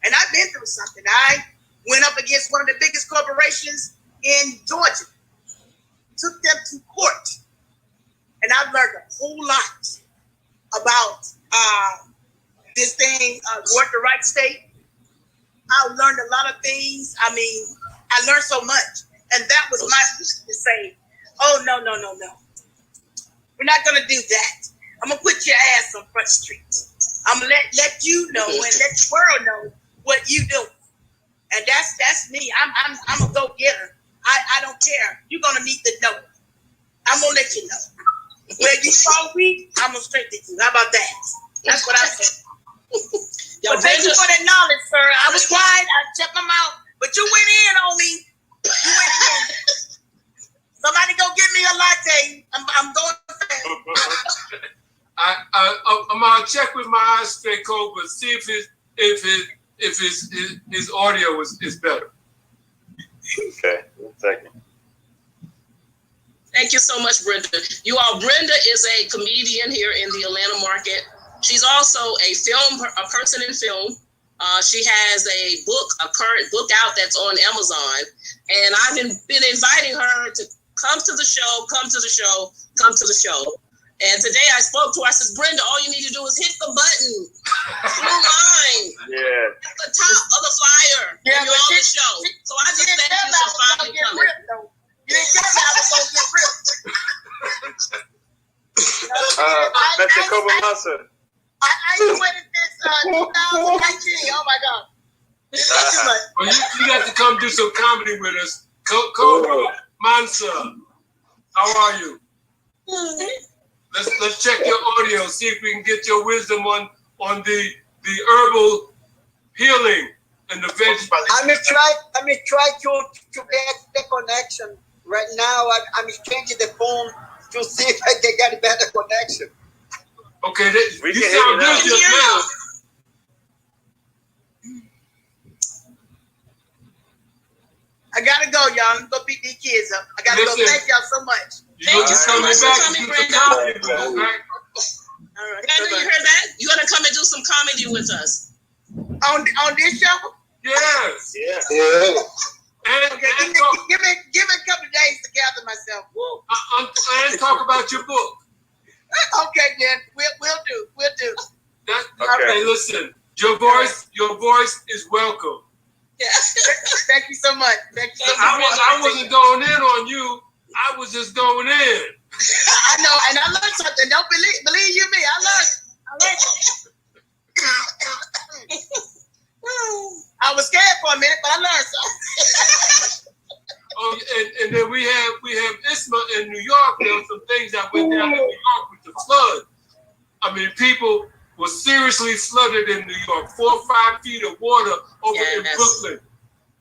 And I've been through something. I went up against one of the biggest corporations in Georgia, took them to court, and I've learned a whole lot about this thing, work the right state. I learned a lot of things. I mean, I learned so much. And that was my push to say, oh, no. We're not going to do that. I'm going to put your ass on Front Street. I'm going to let you know and let the world know what you do. And that's me. I'm a go-getter. I don't care. You're going to need to know. I'm going to let you know. Where you fall weak, I'm going to strengthen you. How about that? That's what I said. But thank you for that knowledge, sir. I was quiet. I shut my mouth. But you went in on me. You went in. Somebody go get me a latte. I'm going fast. I'm gonna check with my eyes straight code, but see if his audio is better. Okay, 1 second. Thank you so much, Brenda. Brenda is a comedian here in the Atlanta market. She's also a person in film. She has a current book out that's on Amazon. And I've been inviting her to come to the show. And today I spoke to her. I said, Brenda, all you need to do is hit the button. Blue line. Yeah. At the top of the flyer. Yeah, and you're on the show. So I just thank you for finally coming. You didn't tell me I was going to get ripped. Mr. Kobamasa. I ain't waited this 2019. Oh my God. This is too much. Well, you got to come do some comedy with us. Amar Mansoor, how are you? Let's check your audio, see if we can get your wisdom on the herbal healing and the vegetable. I'm try to get the connection right now. I'm changing the phone to see if I can get a better connection. Okay, you sound good just now. I gotta go, y'all. I'm gonna beat these kids up. I gotta go. Thank y'all so much. Thank you so much for coming, Brenda. All right. Brenda, you heard that? You gotta come and do some comedy with us. On this show? Yes. Yeah. Okay, give me a couple of days to gather myself. And talk about your book. Okay, then we'll do. Okay, listen. Your voice is welcome. Yeah. Thank you so much. I wasn't going in on you. I was just going in. I know, and I learned something. Don't believe you me. I learned something. a minute, but I learned something. Oh, and then we have Isma in New York. There were some things that went down in New York with the flood. I mean, people were seriously flooded in New York. 4 or 5 feet of water over in Brooklyn.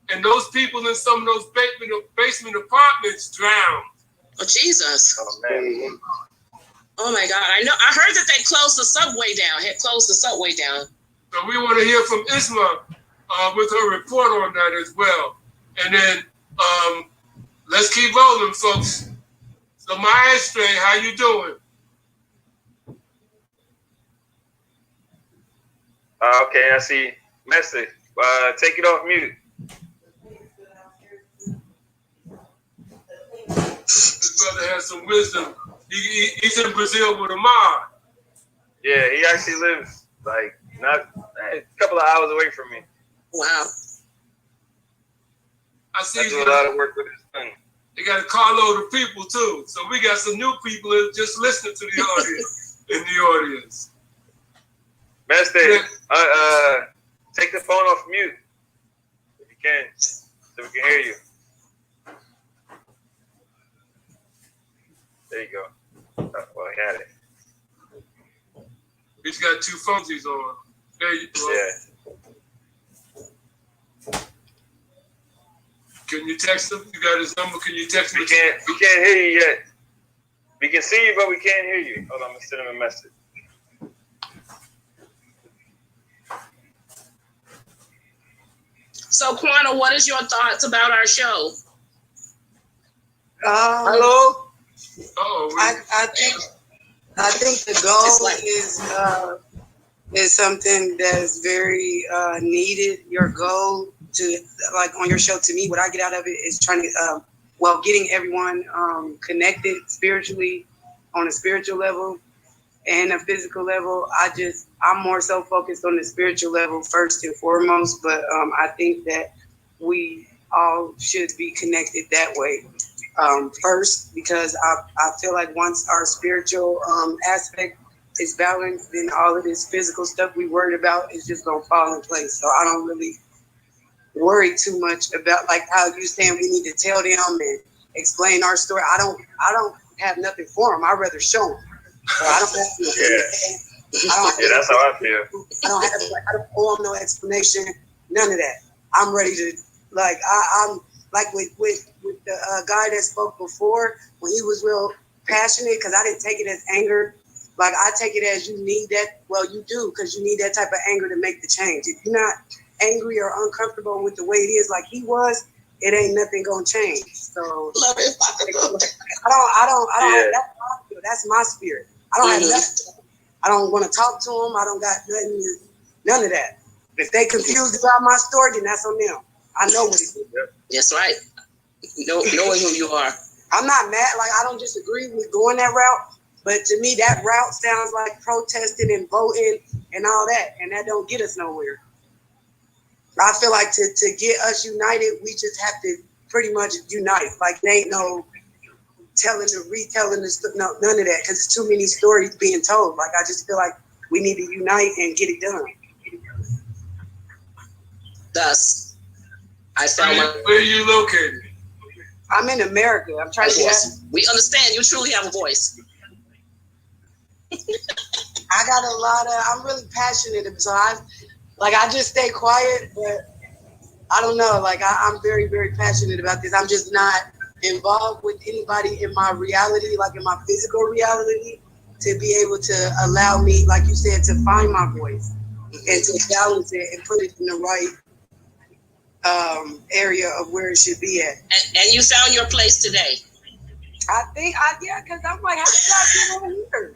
And those people in some of those basement apartments drowned. Oh, Jesus. Oh, man. Oh, my God. I know. I heard that they closed the subway down. So we want to hear from Isma with her report on that as well. And then let's keep rolling, folks. So Maestre, how you doing? Okay, I see. Message. Take it off mute. This brother has some wisdom. He's in Brazil with Amar. Yeah, he actually lives like not a couple of hours away from me. Wow. I see. I do a lot of work with his son. They got a carload of people too. So we got some new people just listening to the audience in the audience. Master, take the phone off mute if you can, so we can hear you. There you go. Oh, well, he had it. He's got 2 phones he's on. There you go. Yeah. Can you text him? You got his number? Can you text me? We can't hear you yet. We can see you, but we can't hear you. Hold on, I'm gonna send him a message. So, Quana, what is your thoughts about our show? Hello? I think the goal is something that's very needed. Your goal to, like on your show, to me, what I get out of it is trying to, getting everyone connected spiritually on a spiritual level and a physical level. I'm more so focused on the spiritual level first and foremost, but I think that we all should be connected that way. First, because I feel like once our spiritual aspect is balanced, then all of this physical stuff we worried about is just gonna fall in place. So I don't really worry too much about like how you saying we need to tell them and explain our story. I don't have nothing for them. I'd rather show them. So I don't have to. That's how I feel. I don't owe them no explanation. None of that. I'm ready to I'm like with the guy that spoke before when he was real passionate, because I didn't take it as anger. Like I take it as you need that. Well, you do, because you need that type of anger to make the change. If you're not angry or uncomfortable with the way it is, like he was, it ain't nothing gonna change. So that's my spirit. I don't have nothing. I don't want to talk to them. I don't got nothing. None of that. If they confused about my story, then that's on them. I know what it is. That's right. Knowing who you are. I'm not mad. Like I don't disagree with going that route, but to me that route sounds like protesting and voting and all that, and that don't get us nowhere. I feel like to get us united, we just have to pretty much unite. Like there ain't no retelling the stuff, no, none of that, because it's too many stories being told. Like I just feel like we need to unite and get it done. Thus, I found where are you located? I'm in America. I'm trying to get. We understand. You truly have a voice. I got a lot of. I'm really passionate, so I just stay quiet, but I don't know. Like I'm very, very passionate about this. I'm just not involved with anybody in my reality, like in my physical reality, to be able to allow me, like you said, to find my voice and to balance it and put it in the right area of where it should be at. And you found your place today. I think, because I'm like, how did I get over here?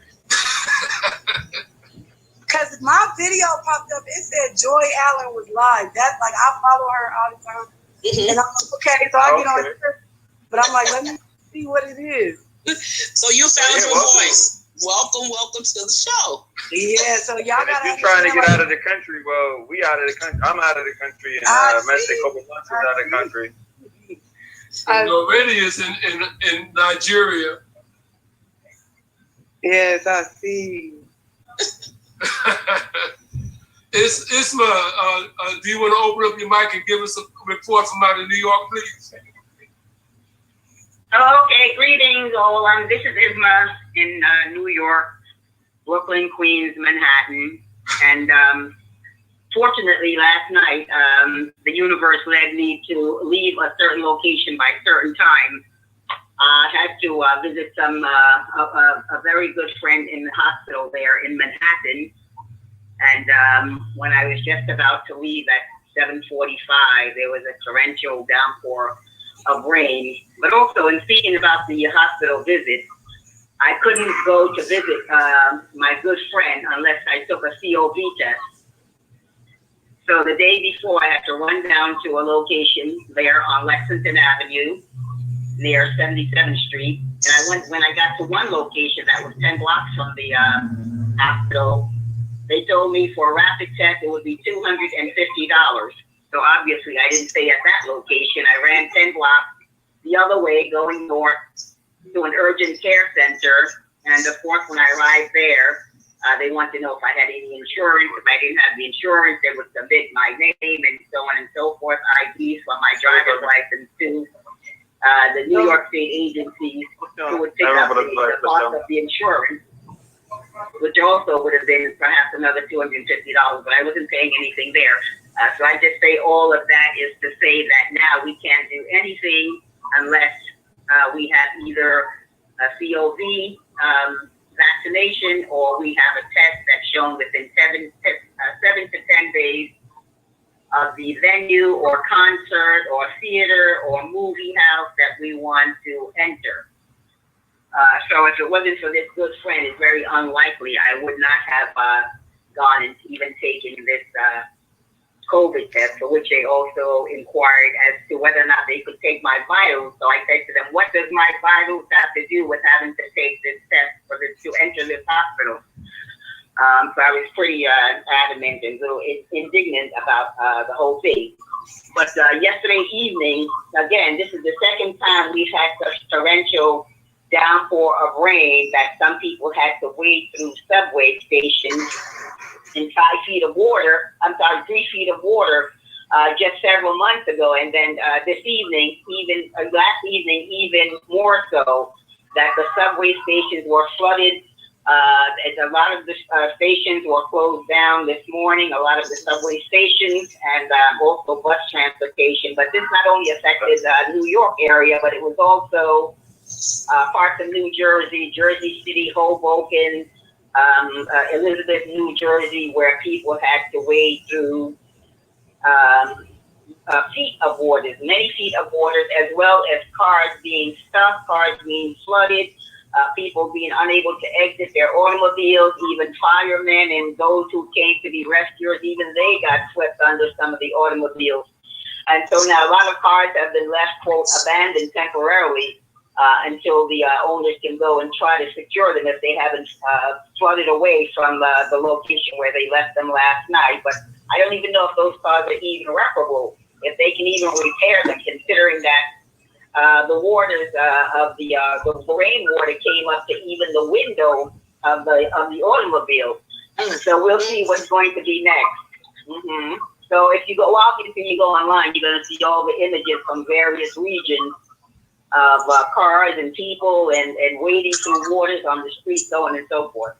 Because my video popped up, it said Joy Allen was live. That's like, I follow her all the time. Mm-hmm. And I'm like, okay, so I get on here. But I'm like, let me see what it is. So you found your voice. Welcome to the show. Yeah, so y'all got. If you're trying to get out of the country, well, we out of the country. I'm out of the country, and Mexico is out of the country. Already is in Nigeria. Yes, I see. Isma, do you want to open up your mic and give us a report from out of New York, please? Okay, greetings all. This is Isma in New York, Brooklyn, Queens, Manhattan. And fortunately, last night, the universe led me to leave a certain location by a certain time. I had to visit a very good friend in the hospital there in Manhattan. And when I was just about to leave at 7:45, there was a torrential downpour of rain. But also, in speaking about the hospital visit, I couldn't go to visit my good friend unless I took a COV test. So the day before, I had to run down to a location there on Lexington Avenue near 77th Street. And when I got to one location that was 10 blocks from the hospital, they told me for a rapid test, it would be $250. So obviously I didn't stay at that location. I ran 10 blocks the other way going north to an urgent care center. And of course, when I arrived there, they wanted to know if I had any insurance. If I didn't have the insurance, they would submit my name and so on and so forth, IDs for my driver's license to the New York State agencies who would pick up the cost of the insurance, which also would have been perhaps another $250, but I wasn't paying anything there. So I just say all of that is to say that now we can't do anything unless we have either a COV vaccination or we have a test that's shown within 7 to 10 days of the venue or concert or theater or movie house that we want to enter. So if it wasn't for this good friend, it's very unlikely I would not have gone and even taken this COVID test, for which they also inquired as to whether or not they could take my vitals. So I said to them, what does my vitals have to do with having to take this test to enter this hospital? So I was pretty adamant and a little indignant about the whole thing. But yesterday evening, again, this is the second time we've had such torrential downpour of rain that some people had to wade through subway stations in 3 feet of water, just several months ago. And then this evening, last evening, even more so, that the subway stations were flooded. A lot of the stations were closed down this morning, a lot of the subway stations, and also bus transportation. But this not only affected the New York area, but it was also parts of New Jersey, Jersey City, Hoboken, Elizabeth, New Jersey, where people had to wade through feet of waters, many feet of waters, as well as cars being stuck, cars being flooded, people being unable to exit their automobiles, even firemen and those who came to be rescuers, even they got swept under some of the automobiles. And so now a lot of cars have been left, quote, abandoned temporarily until the owners can go and try to secure them if they haven't flooded away from the location where they left them last night. But I don't even know if those cars are even reparable, if they can even repair them, considering that the waters of the rainwater came up to even the window of the automobile. So we'll see what's going to be next. So if you go online, you're going to see all the images from various regions of cars and people and wading through waters on the streets, so on and so forth.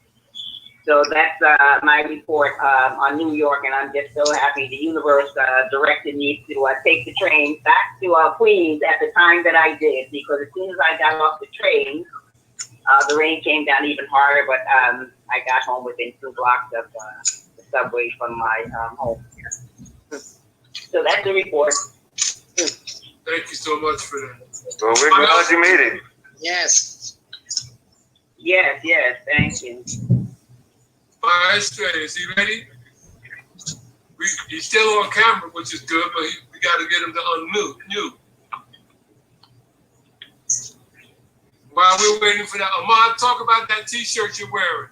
So that's my report on New York, and I'm just so happy the universe directed me to take the train back to Queens at the time that I did, because as soon as I got off the train, the rain came down even harder, but I got home within 2 blocks of the subway from my home. So that's the report. Thank you so much for that. Well, we're glad you made it. Yes. Yes, thank you. Maestro, is he ready? He's still on camera, which is good, but we got to get him to unmute. While we're waiting for that, Amar, talk about that T-shirt you're wearing.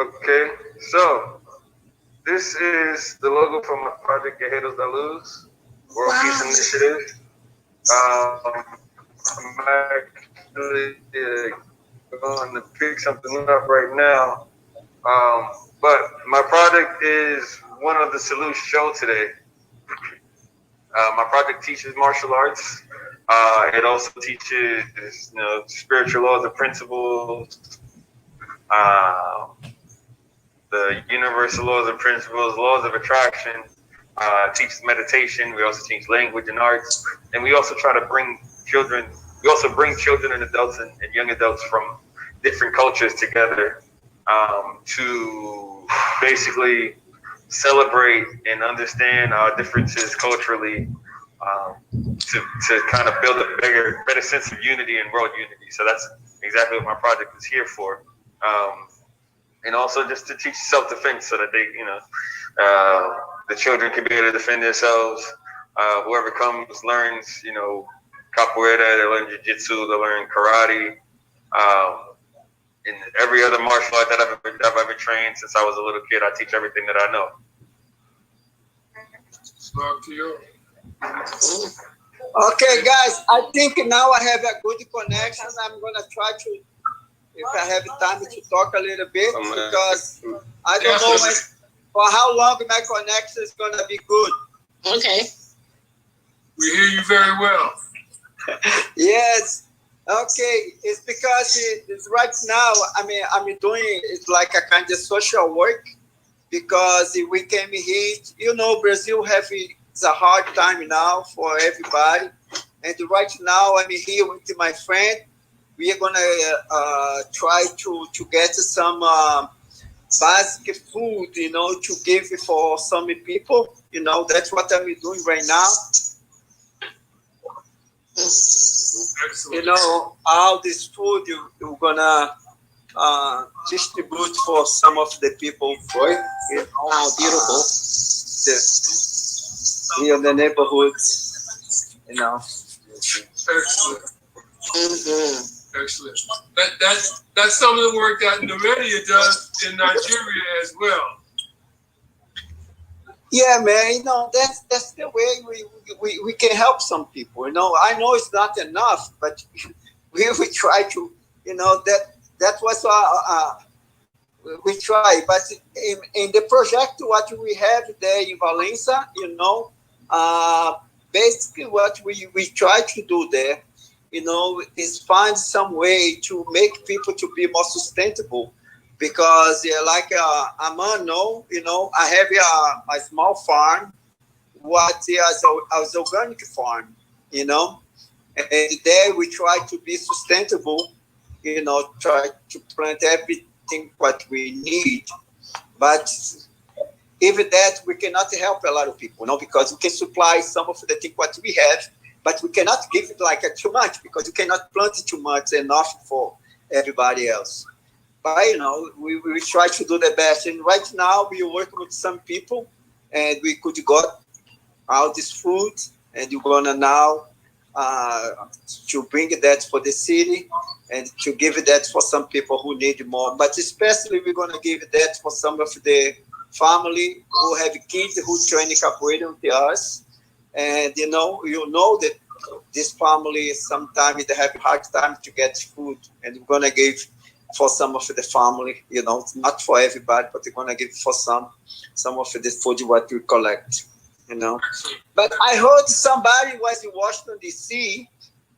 Okay, so this is the logo for my project, Guerreiros Da Luz, World Peace Initiative. I'm actually going to pick something up right now But my project is one of the solutions shown today. My project teaches martial arts. It also teaches, spiritual laws and principles, the universal laws and principles, laws of attraction. Teaches meditation. We also teach language and arts, and we also try to bring children. We also bring children and adults and young adults from different cultures together to basically celebrate and understand our differences culturally, to kind of build a better sense of unity and world unity. So that's exactly what my project is here for. And also just to teach self-defense so that they, the children can be able to defend themselves. Whoever comes learns, capoeira, they learn jiu-jitsu, they learn karate, and every other martial art that I've ever trained since I was a little kid. I teach everything that I know. Okay, guys, I think now I have a good connection. I'm gonna try to, if I have time to talk a little bit, because I don't know for how long my connection is gonna be good. Okay. We hear you very well. Yes. Okay. It's because it's right now. I'm doing it's like a kind of social work, because we came here. Brazil it's a hard time now for everybody, and right now I'm here with my friend. We are gonna try to get some basic food, to give for some people. That's what I'm doing right now. Excellent. All this food you're gonna distribute for some of the people. Wow, beautiful. Here in the neighborhoods, Excellent. Mm-hmm. Excellent. That's some of the work that Naredia does in Nigeria as well. Yeah, man. That's the way we can help some people. I know it's not enough, but we try to. That was we try. But in the project, what we have there in Valencia, basically what we try to do there, is find some way to make people to be more sustainable. Because like Amar I have a small farm, what is an organic farm, and there we try to be sustainable, try to plant everything what we need. But even that, we cannot help a lot of people, because we can supply some of the things what we have, but we cannot give it like too much, because you cannot plant too much enough for everybody else. But, we try to do the best. And right now we work with some people, and we could got all this food, and we're gonna now to bring that for the city and to give that for some people who need more. But especially we're gonna give that for some of the family who have kids who train capoeira with us. And that this family sometimes they have a hard time to get food, and we're gonna give for some of the family, not for everybody, but we're gonna give for some of the food what we collect, But I heard somebody was in Washington D.C.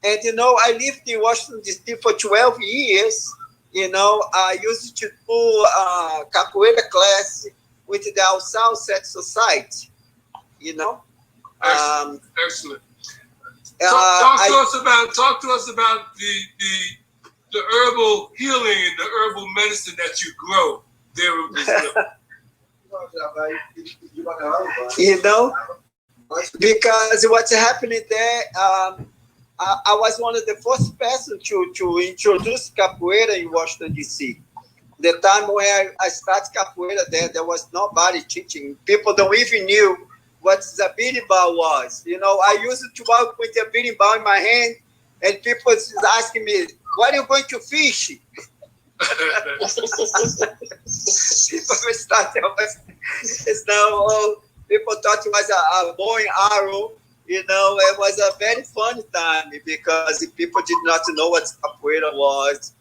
and I lived in Washington D.C. for 12 years. I used to do capoeira class with the Alsal Set Society. Excellent. Talk to us about the herbal healing and the herbal medicine that you grow there in Brazil. Because what's happening there, I was one of the first persons to introduce capoeira in Washington, D.C. The time when I started capoeira there was nobody teaching. People don't even knew what the berimbau was. I used to walk with a berimbau in my hand, and people was asking me, "What are you going to fish?" People people thought it was a bow and arrow. It was a very fun time because people did not know what capoeira was.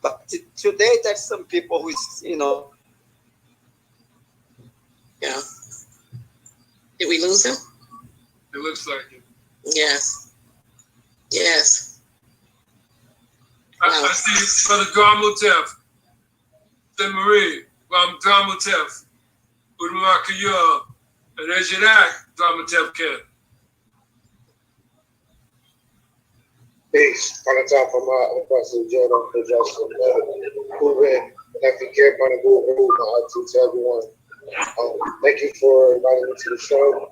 But today, there's some people who is, Yeah. Did we lose him? It looks like it. Yes. Yes. I see Brother Ramutef, Marie, Ramutef, Udmakaya, and Ejidak, Ramutef Ken. Peace. On the top of my Pastor Jordan, the Justin, Kuben, Nephew Kip, on the Google, my heart to everyone. Thank you for inviting me to the show.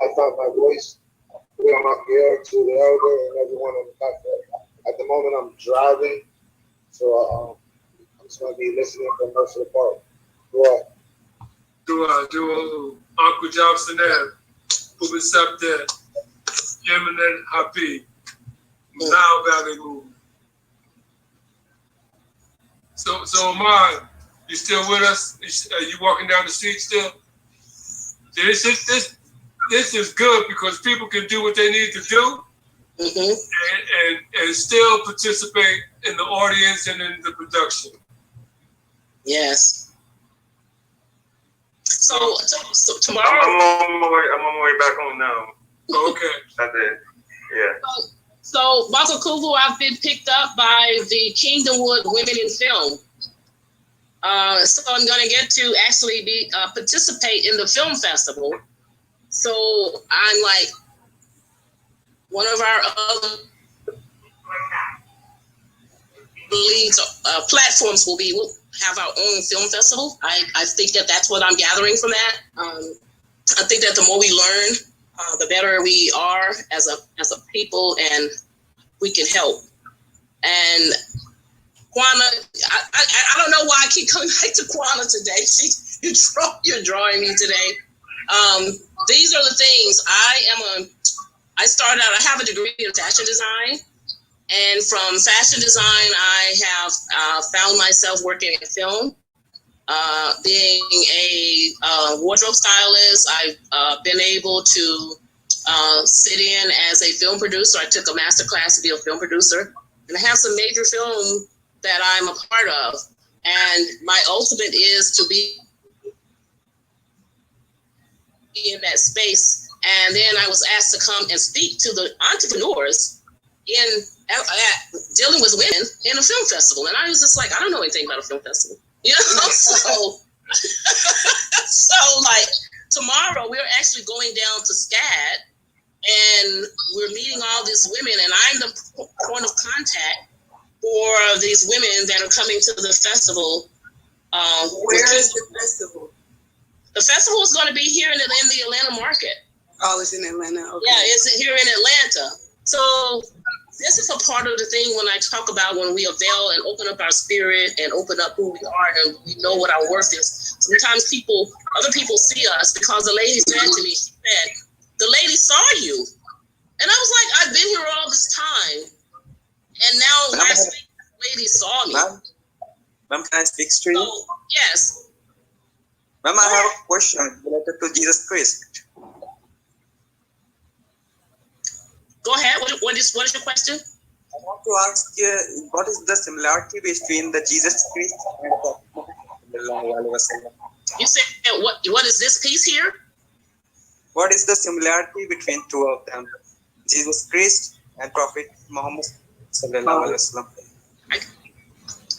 I found my voice. We are not here to the elder and everyone on the platform. At the moment, I'm driving, so I'm just going to be listening for most of the part. Do Uncle Johnson there, who was up there, Eminent Happy, now Valley Move. So Amar, you still with us? Are you walking down the street still? This is good because people can do what they need to do and still participate in the audience and in the production. Yes. So tomorrow. I'm on my way back home now. Okay. I did. Yeah. So Makakuvu, I've been picked up by the Kingdomwood Women in Film. So I'm going to get to actually participate in the film festival. So I'm like one of our other leads platforms we'll have our own film festival. I think that's what I'm gathering from that. I think that the more we learn, the better we are as a people, and we can help. And Kwana, I don't know why I keep coming back to Kwana today. You're drawing me today. These are the things I started out. I have a degree in fashion design, and from fashion design, I have found myself working in film, being a wardrobe stylist. I've been able to sit in as a film producer. I took a master class to be a film producer, and I have some major film that I'm a part of. And my ultimate is to be in that space. And then I was asked to come and speak to the entrepreneurs in dealing with women in a film festival. And I was just like, I don't know anything about a film festival. So like tomorrow we're actually going down to SCAD, and we're meeting all these women, and I'm the point of contact for these women that are coming to the festival. Where is the festival? The festival is going to be here in the Atlanta market. Oh, it's in Atlanta. Okay. Yeah, it's here in Atlanta. So this is a part of the thing when I talk about when we avail and open up our spirit and open up who we are and we know what our worth is. Sometimes other people see us, because the lady said to me, she said, the lady saw you. And I was like, I've been here all this time. And now last week, the lady saw me. Ma'am, can I speak straight? So, yes. Ma'am, I have a question related to Jesus Christ. Go ahead. What is your question? I want to ask you, what is the similarity between the Jesus Christ and the You said, what is this piece here? What is the similarity between two of them? Jesus Christ and Prophet Muhammad sallallahu alaihi wasallam. I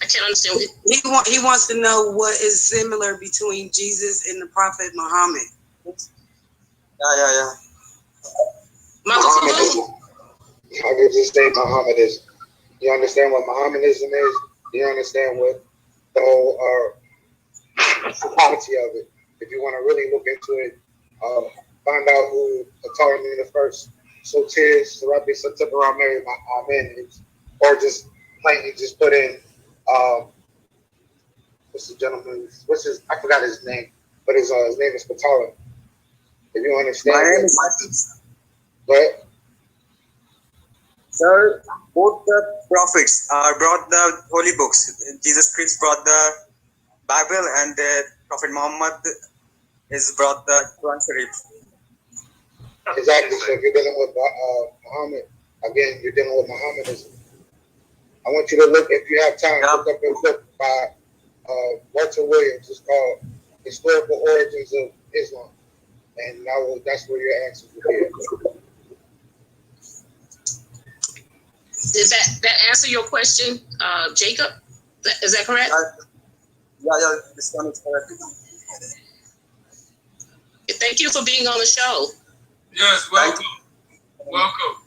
can't understand. He wants to know what is similar between Jesus and the Prophet Muhammad. Yeah. Mohammedanism. I could just say Mohammedanism. You understand what Mohammedanism is? Do you understand what the whole psychology of it? If you want to really look into it, find out who taught me the first Sotiris, Sarabi, Satipara, Mary, Amen, or just plainly just put in, what's the gentleman, I forgot his name, but his name is Patara. If you understand. My name is But sir, both the prophets brought the holy books. Jesus Christ brought the Bible, and Prophet Muhammad is brought the Quran Sharif. Exactly. So if you're dealing with Muhammad, again, you're dealing with Mohammedanism. I want you to look, if you have time, look up a book by Walter Williams. It's called Historical Origins of Islam. And that's where your answers will be. Did that answer your question, Jacob? Is that correct? Yeah, this one is correct. Thank you for being on the show. Yes, welcome. Welcome.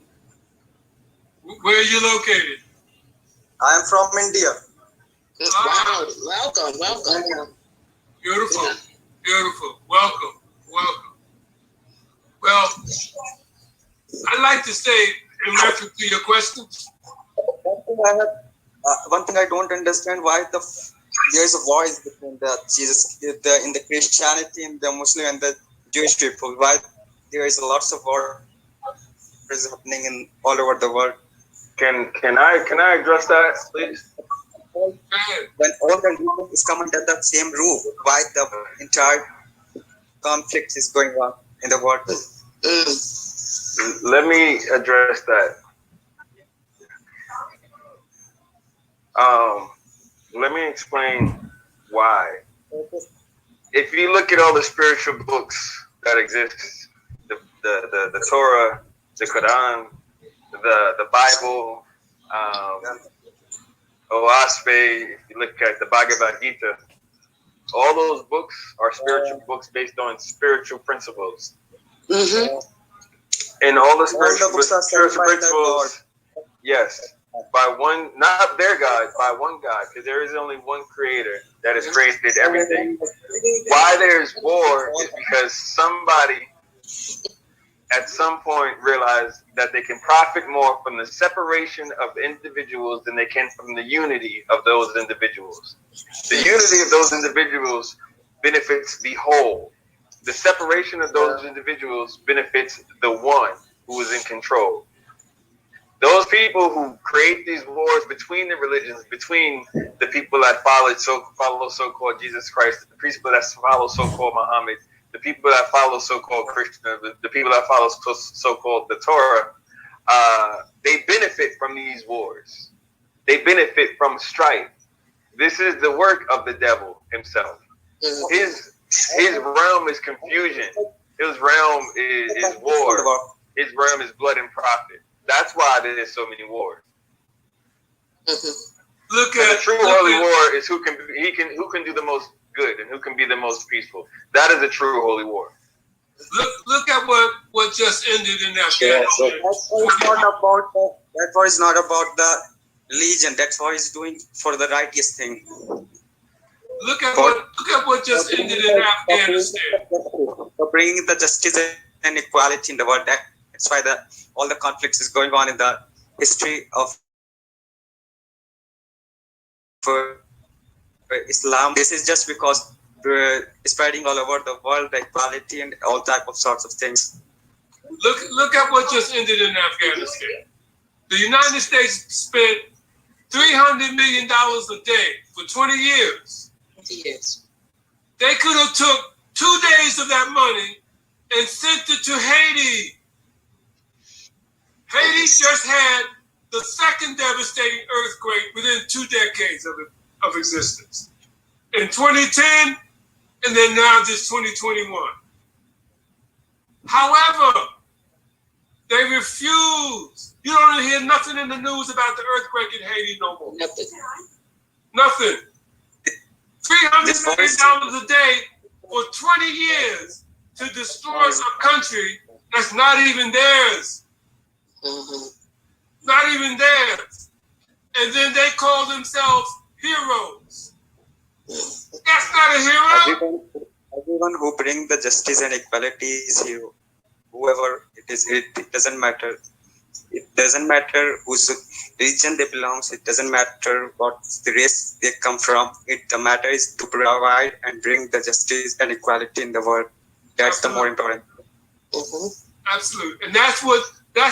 Where are you located? I am from India. Wow, welcome. Beautiful, beautiful. Welcome. Well, I'd like to say, in reference to your questions. One thing I don't understand, why there is a voice between the Jesus, in the Christianity and the Muslim and the Jewish people. Why there is lots of war is happening in all over the world. Can I address that, please? When all the religions is come under the same roof, why the entire conflict is going on in the world? Let me address that. Let me explain why. If you look at all the spiritual books that exist, the Torah, the Quran, the Bible, Oaspe, if you look at the Bhagavad Gita, all those books are spiritual books based on spiritual principles. And all the spiritual principles, yes, by one, not their God, by one God, because there is only one creator that has created everything. Why there's war is because somebody at some point realized that they can profit more from the separation of individuals than they can from the unity of those individuals. The unity of those individuals benefits the whole. The separation of those individuals benefits the one who is in control. Those people who create these wars between the religions, between the people that follow so-called Jesus Christ, the people that follow so-called Muhammad, the people that follow so-called Krishna, the people that follow so-called the Torah, they benefit from these wars. They benefit from strife. This is the work of the devil himself. His realm is confusion. His realm is war. His realm is blood and profit. That's why there's so many wars. Look at the true holy war is who can do the most good and who can be the most peaceful. That is a true holy war. Look at what just ended in Afghanistan. That war is not about the religion. That war is doing for the righteous thing. Look at what just ended in Afghanistan. For bringing the justice and equality in the world. That's why all the conflicts is going on in the history of Islam. This is just because spreading all over the world, the equality and all type of sorts of things. Look at what just ended in Afghanistan. The United States spent $300 million a day for 20 years. 20 years. They could have took 2 days of that money and sent it to Haiti. Haiti just had the second devastating earthquake within 2 decades of existence. In 2010, and then now this 2021. However, they refuse. You don't hear nothing in the news about the earthquake in Haiti no more. Nothing. $300 million a day for 20 years to destroy a country that's not even theirs. Not even theirs. And then they call themselves heroes. That's not a hero. Everyone who brings the justice and equality is hero. Whoever it is, it doesn't matter. It doesn't matter whose religion they belong. It doesn't matter what the race they come from. The matter is to provide and bring the justice and equality in the world. That's the more important. Absolutely. And that's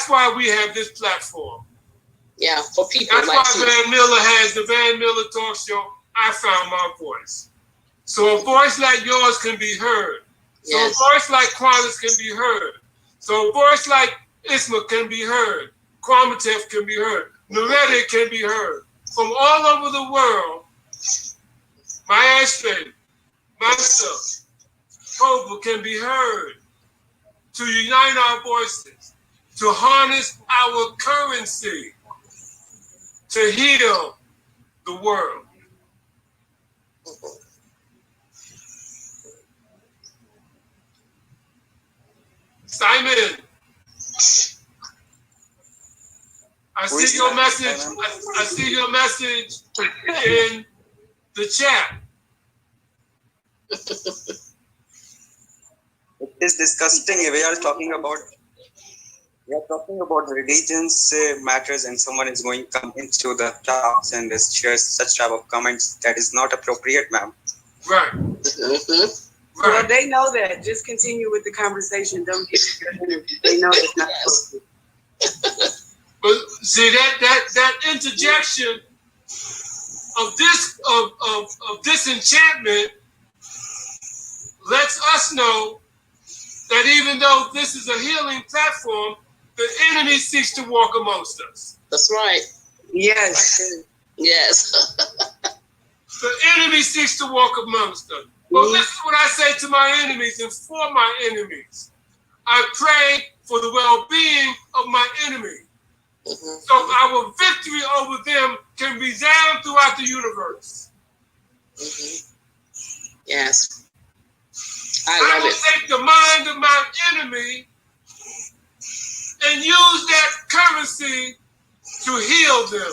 why we have this platform. Yeah, for people that's like why Van Miller has the Van Miller Talk Show. I found my voice. So a voice like yours can be heard. So a voice like Quantas can be heard. So a voice like Isma can be heard. Ramutef can be heard. Naredi can be heard. from all over the world, my Ashton, myself, Cobra can be heard, to unite our voices, to harness our currency, to heal the world. Simon, I see your message. I see your message in the chat. It is disgusting. We are talking about religions matters, and someone is going to come into the talks and share such type of comments that is not appropriate, ma'am. Right. Well, they know that. Just continue with the conversation. Don't get they know it's not supposed to. But see that interjection of this enchantment lets us know that even though this is a healing platform, the enemy seeks to walk amongst us. That's right. Yes. Yes. The enemy seeks to walk amongst us. Well, this is what I say to my enemies and for my enemies. I pray for the well-being of my enemy. So our victory over them can resound throughout the universe. Yes. I will take the mind of my enemy and use that currency to heal them.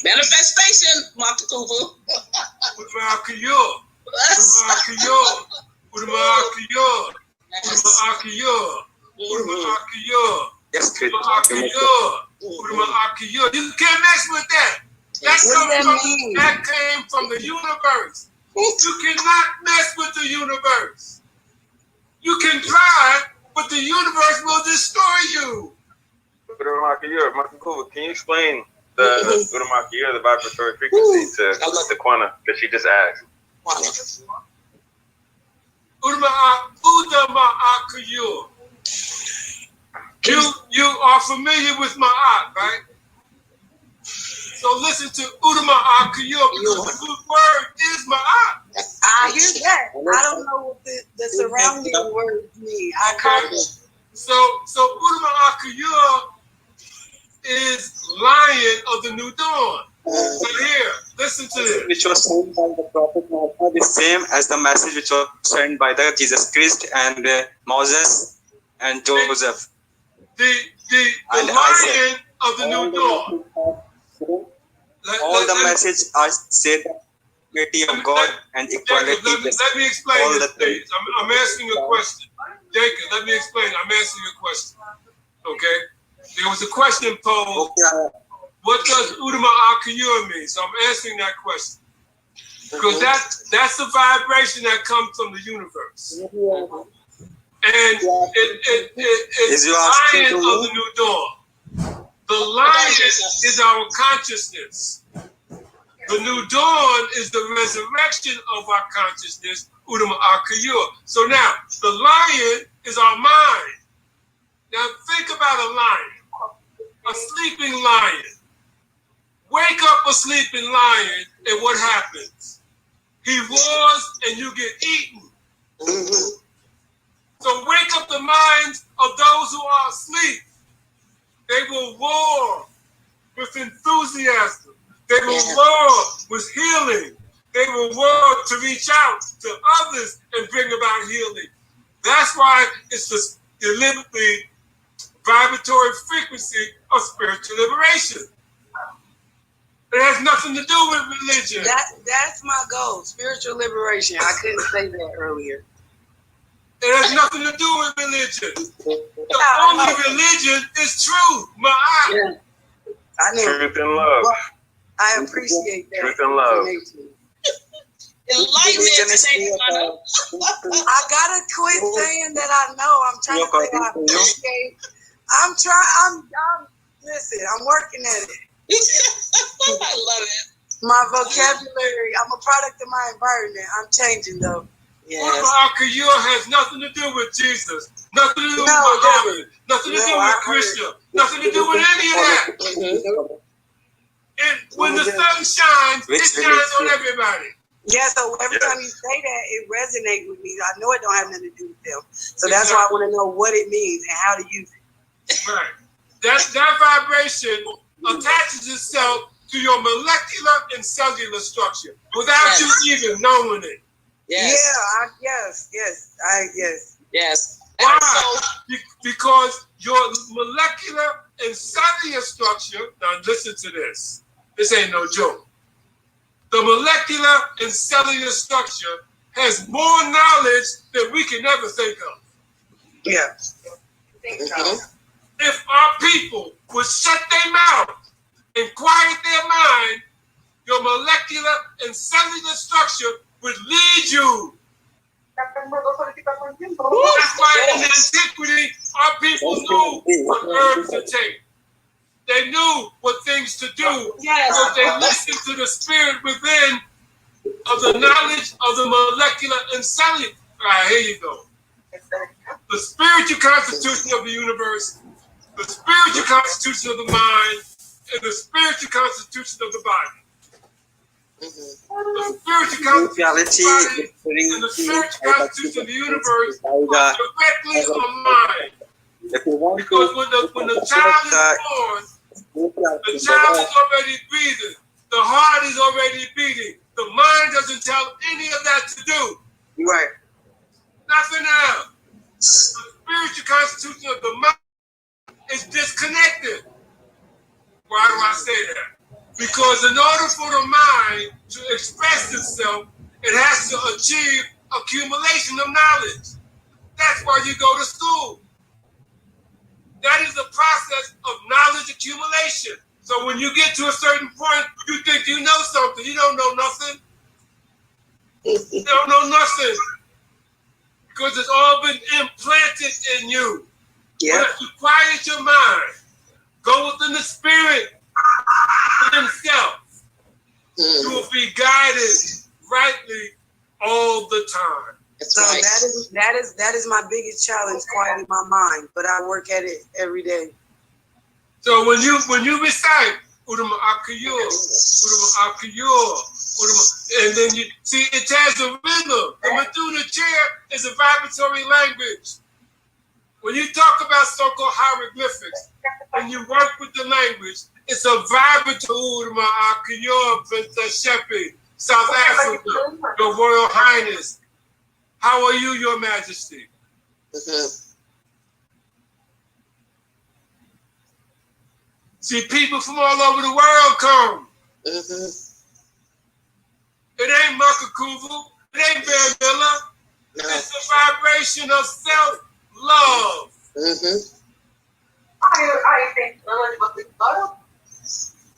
Manifestation, Makakuvu. You can't mess with that. That came from the universe. You cannot mess with the universe. You can try, but the universe will destroy you. Makakuvu, can you explain the Udamakiyur, the vibratory frequency, to Kwana, because she just asked? Udamakiyur. You are familiar with Ma'at, right? So listen to Udamakiyur, because the good word is Ma'at. I hear that. I don't know what the surrounding words mean. I caught it. So Udamakiyur is Lion of the New Dawn. So here, listen to this. Which was sent by the Prophet Muhammad, the same as the message which was sent by the Jesus Christ and Moses and Joseph. The Lion of the New Dawn. All the messages are said unity of God and equality. Let me explain this, please. I'm asking a question. Jacob, let me explain. I'm asking a question. Okay? There was a question posed. What does Udamakiyur mean? So I'm answering that question. Because that's the vibration that comes from the universe. And it's the Lion of the New Dawn. The lion is our consciousness. The new dawn is the resurrection of our consciousness, Udamakiyur. So now, the lion is our mind. Now think about a lion, a sleeping lion. Wake up a sleeping lion, and what happens? He roars, and you get eaten. So wake up the minds of those who are asleep. They will roar with enthusiasm. They will roar with healing. They will roar to reach out to others and bring about healing. That's why it's the vibratory frequency of spiritual liberation. It has nothing to do with religion. That's my goal, spiritual liberation. I couldn't say that earlier. It has nothing to do with religion. The only religion is truth, Ma'at. Yeah. I know. Truth and love. Well, I appreciate that. Truth and love. Enlightenment today, I gotta quit saying that I know. I'm trying to say I appreciate. Listen, I'm working at it. I love it. My vocabulary, I'm a product of my environment. I'm changing though. Udamakiyur has nothing to do with Jesus, nothing to do with Muhammad, nothing to do with Krishna, nothing to do with any of that. And when the sun shines, it shines on everybody. Yeah, so every time you say that, it resonates with me. I know it don't have nothing to do with them. So that's why I want to know what it means and how to use it. Right. That vibration attaches itself to your molecular and cellular structure without you even knowing it. Yes. Yes. Why? Because your molecular and cellular structure, now listen to this. This ain't no joke. The molecular and cellular structure has more knowledge than we can ever think of. Yeah. If our people would shut their mouth and quiet their mind, your molecular and cellular structure would lead you. That's why in antiquity, our people knew what herbs to take. They knew what things to do. Because they listened to the spirit within of the knowledge of the molecular and cellular. All right, here you go. The spiritual constitution of the universe, the spiritual constitution of the mind, and the spiritual constitution of the body. The spiritual constitution of the body and the spiritual constitution of the universe are directly aligned. Because when the child is born, the child is already breathing. The heart is already beating. The mind doesn't tell any of that to do. Right. Nothing else. The spiritual constitution of the mind is disconnected. Why do I say that? Because in order for the mind to express itself, it has to achieve accumulation of knowledge. That's why you go to school. That is the process of knowledge accumulation. So when you get to a certain point, you think you know something. You don't know nothing. You don't know nothing. Because it's all been implanted in you. Yeah. But if you quiet your mind, go within the spirit, within self, you will be guided rightly all the time. So that is my biggest challenge, quieting my mind. But I work at it every day. So when you recite Udama Akayur, Udama Akayur, and then you see it has a rhythm. The Maduna chair is a vibratory language. When you talk about so-called hieroglyphics and you work with the language, it's a vibratory Udama Akayur, Princess Shepi, South Africa, Your Royal Highness. How are you, Your Majesty? See, people from all over the world come. It ain't Makakuvu. It ain't Van Miller. No. It's a vibration of self-love.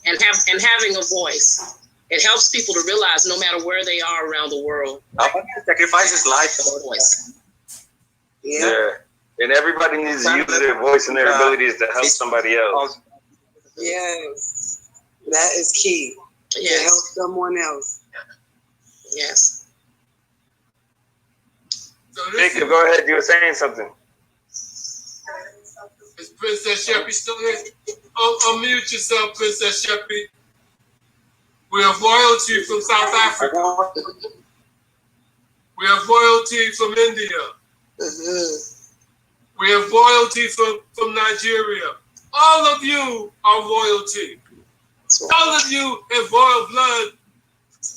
And having a voice. It helps people to realize no matter where they are around the world. Sacrifice his life for voice. Yeah. And everybody needs to use their voice and their abilities to help somebody else. Yes. That is key. Yes. To help someone else. Yes. So Jacob, go ahead. You were saying something. Is Princess Shepi still here? Unmute yourself, Princess Shepi. We have royalty from South Africa. We have royalty from India. We have royalty from Nigeria. All of you are royalty. All of you have royal blood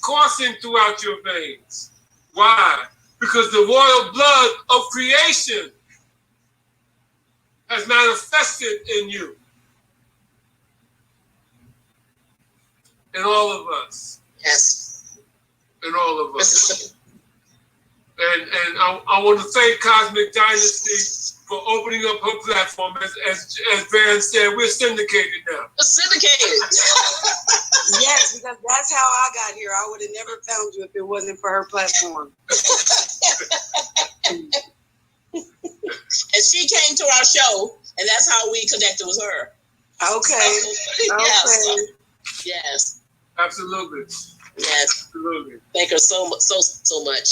coursing throughout your veins. Why? Because the royal blood of creation has manifested in you. In all of us. Yes. In all of us. And I want to thank Cosmic Dynasty for opening up her platform. As Van said, we're syndicated now. Syndicated. Yes, because that's how I got here. I would have never found you if it wasn't for her platform. And she came to our show, and that's how we connected with her. Okay. Yes. Yes. Absolutely. Yes. Absolutely. Thank her so much.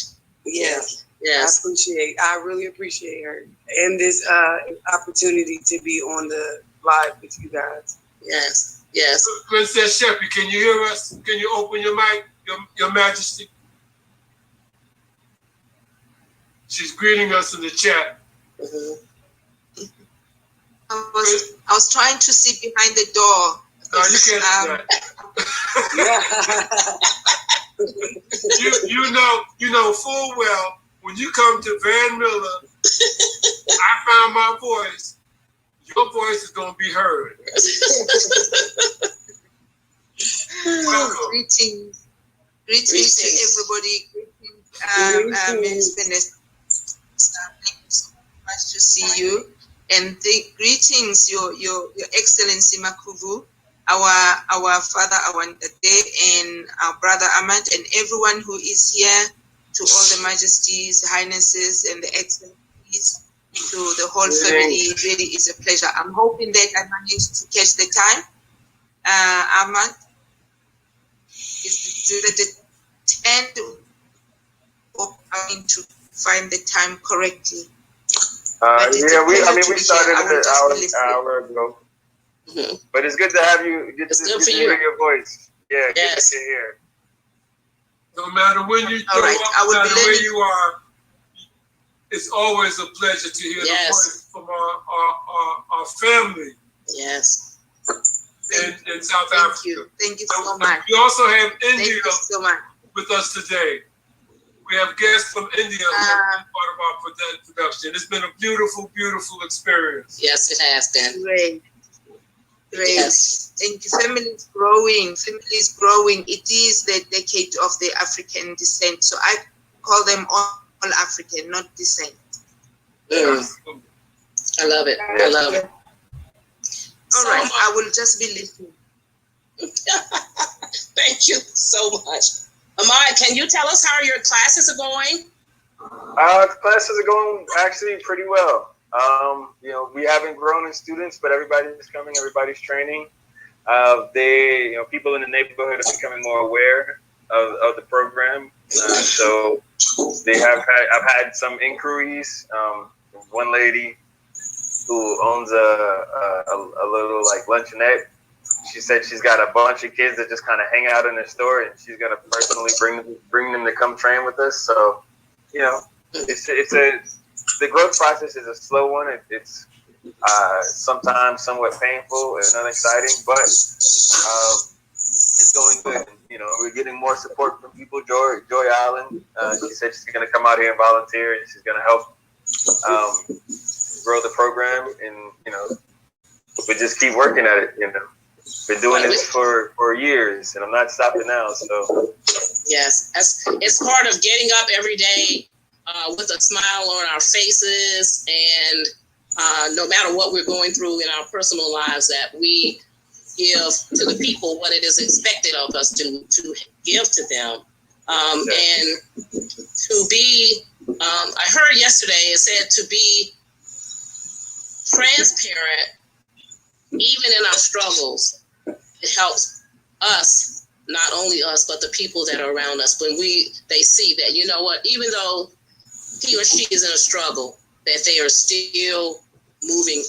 Yes. Yes. I really appreciate her and this opportunity to be on the live with you guys. Yes. Yes. Princess Sheppy, can you hear us? Can you open your mic, Your Majesty? She's greeting us in the chat. Mm-hmm. I was trying to see behind the door. No, you can't do that. You know full well when you come to Van Miller, I found my voice. Your voice is going to be heard. Greetings to everybody. Ms. Vanessa, thank you so much to see you. And greetings, Your Excellency Makakuvu, our father, our Ndade, and our brother Ahmad, and everyone who is here, to all the majesties, highnesses, and the excellencies, to the whole family. It really is a pleasure. I'm hoping that I managed to catch the time. Ahmad, is it the 10 or I mean to find the time correctly? We started an hour ago. Mm-hmm. But it's good to have you. It's good to hear your voice. Yeah, yes. Good to hear. No matter when you go up, no matter where you are, it's always a pleasure to hear the voice from our family. Yes. In South Africa. Thank you so much. We also have India so with us today. We have guests from India who are part of our production. It's been a beautiful, beautiful experience. Yes, it has been. Great. Yes. Thank you. Family is growing. Family is growing. It is the decade of the African descent. So I call them all African, not descent. Yes. I love it. I love it. All right. I will just be listening. Thank you so much. Amar, can you tell us how your classes are going? Classes are going actually pretty well. We haven't grown in students, but everybody's coming, everybody's training. People in the neighborhood are becoming more aware of the program. So I've had some inquiries. One lady who owns a little like luncheonette, she said she's got a bunch of kids that just kind of hang out in her store, and she's gonna personally bring them to come train with us. So, the growth process is a slow one. It's sometimes somewhat painful and unexciting, but it's going good. We're getting more support from people. Joy Allen, she said she's gonna come out here and volunteer, and she's gonna help grow the program, and we just keep working at it. Been doing this for years, and I'm not stopping now. So yes, it's part of getting up every day with a smile on our faces, and no matter what we're going through in our personal lives, that we give to the people what it is expected of us to give to them, and to be. I heard yesterday it said to be transparent, even in our struggles. It helps us, not only us, but the people that are around us. When they see that, even though he or she is in a struggle, that they are still moving,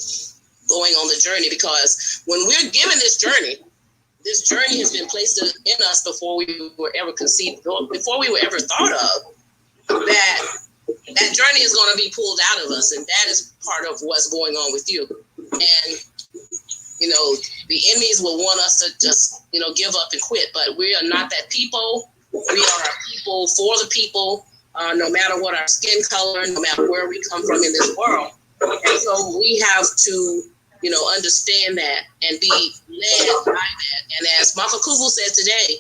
going on the journey. Because when we're given this journey has been placed in us before we were ever conceived, before we were ever thought of. That journey is going to be pulled out of us, and that is part of what's going on with you. And the enemies will want us to just, give up and quit. But we are not that people. We are a people for the people, no matter what our skin color, no matter where we come from in this world. And so we have to, understand that and be led by that. And as Makakuvu said today,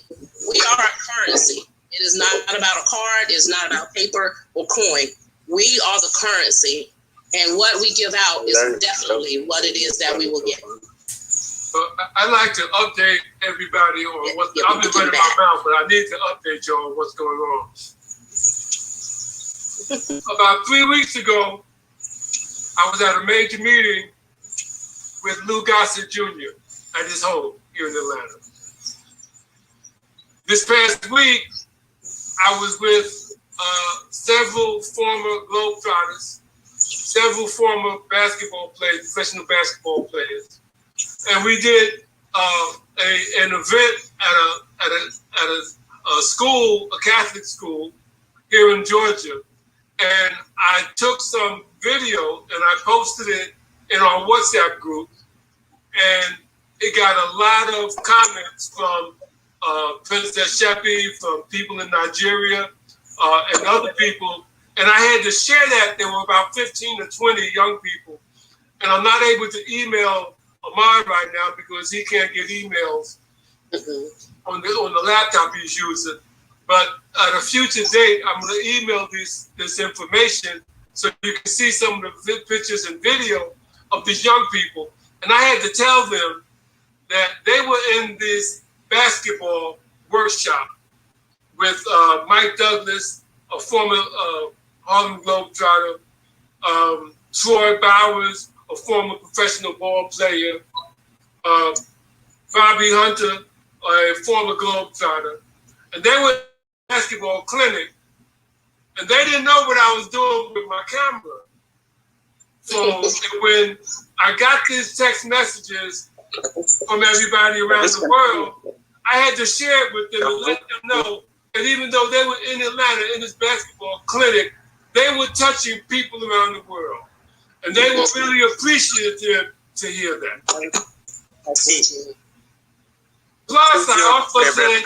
we are a currency. It is not about a card. It's not about paper or coin. We are the currency. And what we give out is definitely what it is that we will get. I'd like to update everybody on what's I've been running my mouth, but I need to update y'all on what's going on. About 3 weeks ago, I was at a major meeting with Lou Gossett Jr. at his home here in Atlanta. This past week, I was with several former Globetrotters, several former basketball players, professional basketball players, and we did an event at a school, a Catholic school here in Georgia, and I took some video and I posted it in our WhatsApp group, and it got a lot of comments from Princess Sheppy, from people in Nigeria, and other people. And I had to share that. There were about 15 or 20 young people. And I'm not able to email Amar right now because he can't get emails on the laptop he's using. But at a future date, I'm going to email this information so you can see some of the pictures and video of these young people. And I had to tell them that they were in this basketball workshop with Mike Douglas, a former Harlem Globetrotter, Troy Bowers, a former professional ball player, Bobby Hunter, a former Globetrotter. And they were at a basketball clinic, and they didn't know what I was doing with my camera. So when I got these text messages from everybody around the world, I had to share it with them and let them know that even though they were in Atlanta in this basketball clinic, they were touching people around the world. And they were really appreciative to hear that. Plus, I also said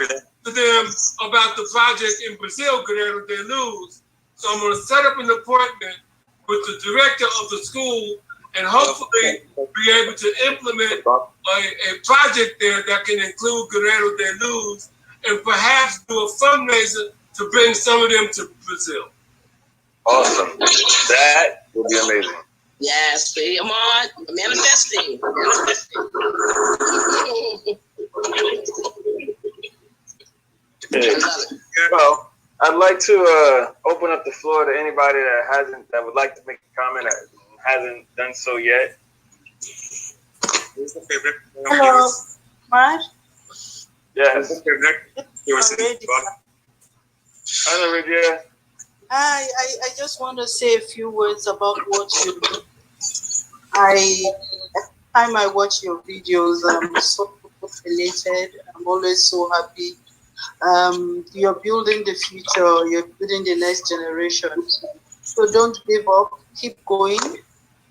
to them about the project in Brazil, Guerreiros Da Luz. So I'm going to set up an appointment with the director of the school and hopefully be able to implement a project there that can include Guerreiros Da Luz and perhaps do a fundraiser to bring some of them to Brazil. Awesome. That would be amazing. Yes, see, I'm on manifesting. Well, I'd like to open up the floor to anybody that would like to make a comment that hasn't done so yet. Who's the favorite? Hello, Mark. Yes. Who's the favorite? Hello, Lydia. I just want to say a few words about what you do. I watch your videos. I'm so elated. I'm always so happy. You're building the future. You're building the next generation. So don't give up. Keep going.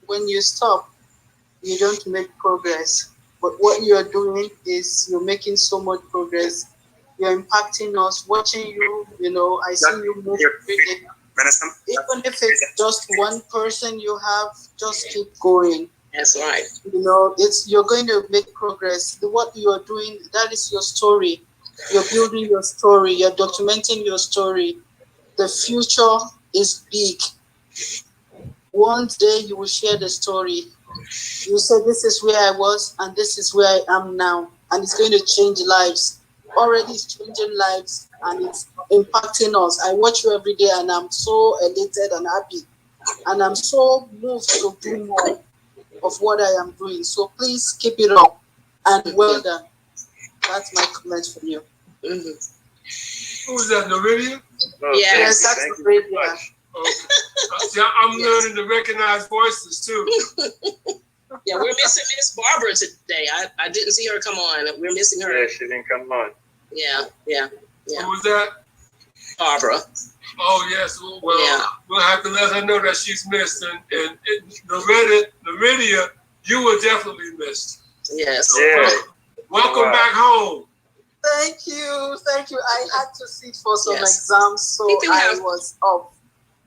When you stop, you don't make progress. But what you're doing is you're making so much progress. You're impacting us. Watching you, I see you move every day. Even if it's just one person you have, just keep going. That's right. You're going to make progress. What you're doing, that is your story. You're building your story. You're documenting your story. The future is big. One day you will share the story. You say, this is where I was and this is where I am now. And it's going to change lives. Already it's changing lives and it's impacting us. I watch you every day and I'm so elated and happy. And I'm so moved to do more of what I am doing. So please keep it up and well done. That's my comment for you. Who's that, Noridia? Yes, that's Noridia. Okay. I'm learning to recognize voices too. Yeah, we're missing Miss Barbara today. I didn't see her come on. We're missing her. Yeah, she didn't come on. Yeah. Who was that? Barbara. Oh, yes. Well, we'll have to let her know that she's missed. And Noridia, you were definitely missed. Yes. Yeah. Welcome back home. Thank you. I had to sit for some exams, so I was off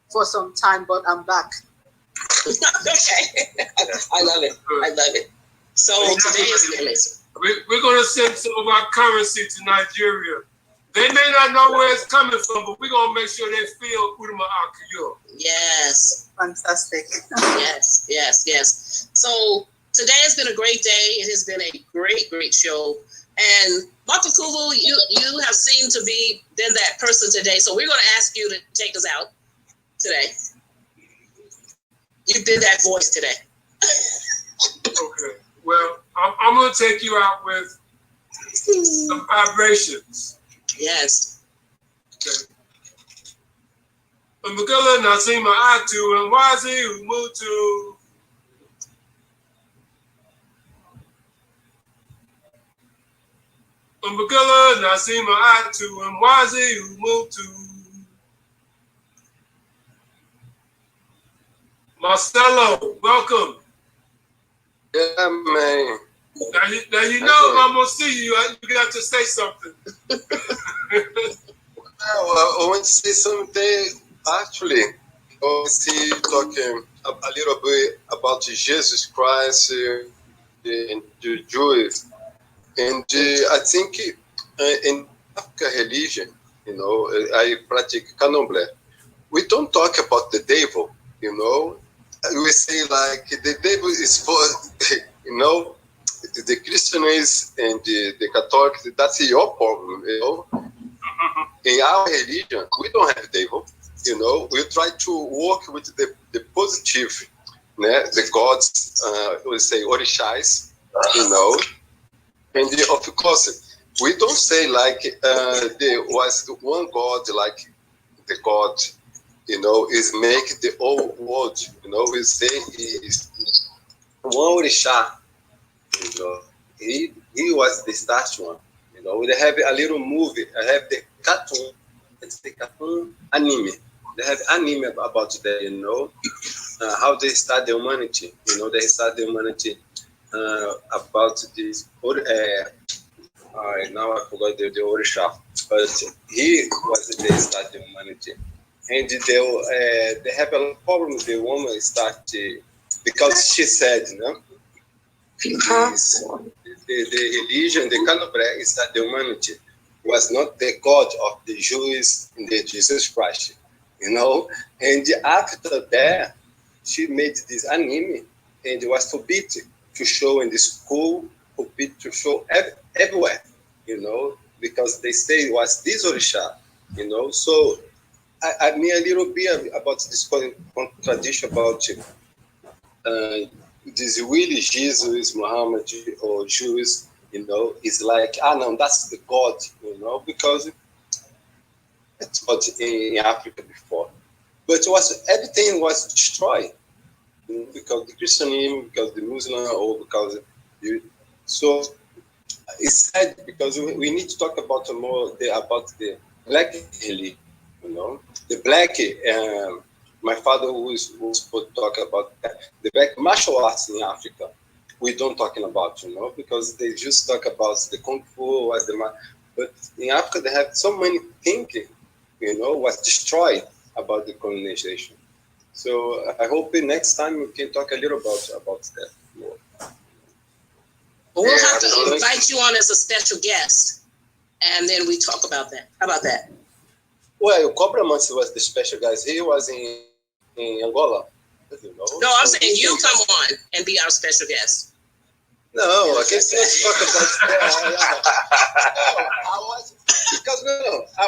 for some time, but I'm back. Okay. I love it. So today is amazing. We're going to send some of our currency to Nigeria. They may not know where it's coming from, but we're going to make sure they feel Uduma Akuyo. Yes. Fantastic. Yes. So today has been a great day. It has been a great show. And Makakuvu, you have seemed to be been that person today. So we're going to ask you to take us out today. You've been that voice today. Okay. Well, I'm going to take you out with some vibrations. Yes. Okay. Umbagala Nazima Atu and Wazi Umutu. Umbagala Nazima Atu and Wazi Umutu. Marcelo, welcome. Yeah, man. Now you know I'm gonna see you. You got to say something. Well, I want to say something. Actually, I want to see talking a little bit about Jesus Christ and the Jews, and I think in African religion, you know, I practice Candomblé. We don't talk about the devil, you know. We say like the devil is for, you know, the Christians and the Catholics. That's your problem, you know. In our religion, we don't have devil, you know. We try to work with the positive, the gods, we say orishas, you know. And of course, we don't say like there was one God, like the God, you know, is make the whole world, you know. We say is one orisha, you know. He was the start one, you know. They have a little movie. I have the cartoon. It's the cartoon anime. They have anime about that, you know, how they start the humanity. You know, they start the humanity about this. Now I forgot the Orisha, but he was the start the humanity, and they have a problem with the woman start because she said, you know, the religion, the Candomblé is that the humanity was not the God of the Jews in the Jesus Christ, you know. And after that, she made this anime, and it was forbidden to show in the school, forbidden to show everywhere, you know, because they say it was this Orisha, you know. So I mean a little bit about this contradiction about this really Jesus, Muhammad, or Jews, you know, is like, no, that's the God, you know, because it's what in Africa before. But it was, everything was destroyed, you know, because the Christianism, because the Muslim, or because so it's sad because we need to talk about more about the black religion, you know, the black. My father was supposed to talk about the black martial arts in Africa. We don't talking about, you know, because they just talk about the kung fu, but in Africa they have so many thinking, you know, was destroyed about the colonization. So I hope next time we can talk a little about that more. We'll have to invite you on as a special guest, and then we talk about that. How about that? Well, Cobra Mansi was the special guy. He was in Angola. You know? No, I'm saying you come on and be our special guest. No, I can't talk about that. I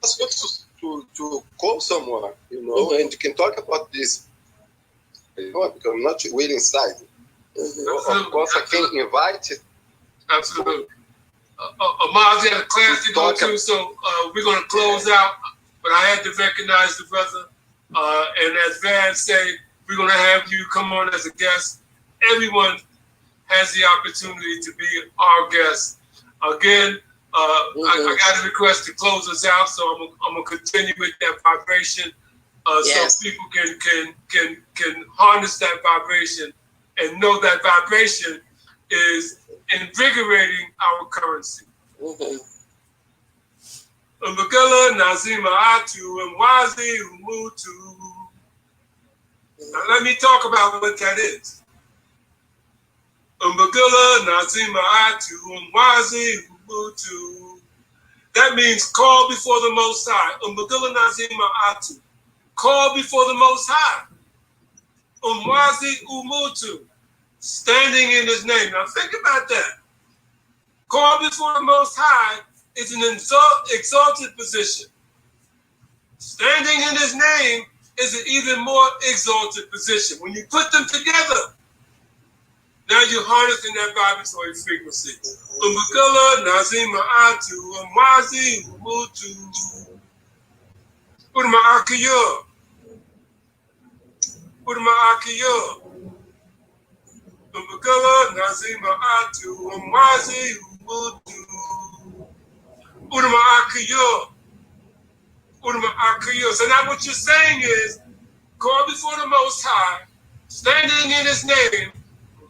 was going to call someone, you know, and you can talk about this. You know, because I'm not waiting inside. You know, of course, I can invite it. Absolutely. Amar, you had a class to go to, so we're going to close out. But I had to recognize the brother. And as Van said, we're going to have you come on as a guest. Everyone has the opportunity to be our guest. Again, I got a request to close us out, so I'm going to continue with that vibration, so people can harness that vibration and know that vibration is invigorating our currency. Umbagala Nazima Atu and Wazi Umutu. Now let me talk about what that is. Umbagala Nazima Atu and Wazi Umutu. That means call before the Most High. Umbagala Nazima Atu. Call before the Most High. Umwazi Umutu. Standing in his name. Now think about that. Call before the Most High is an exalted position. Standing in his name is an even more exalted position. When you put them together, now you're harnessing that vibratory frequency. Umbagala Nazima Atu Umwazi Umutu. Urma Akiyo. Urma Akiyo. Umbagala Nazima Atu Umwazi Umutu. Urma Akiyo. Urma Akiyo. So now what you're saying is, call before the Most High, standing in His name,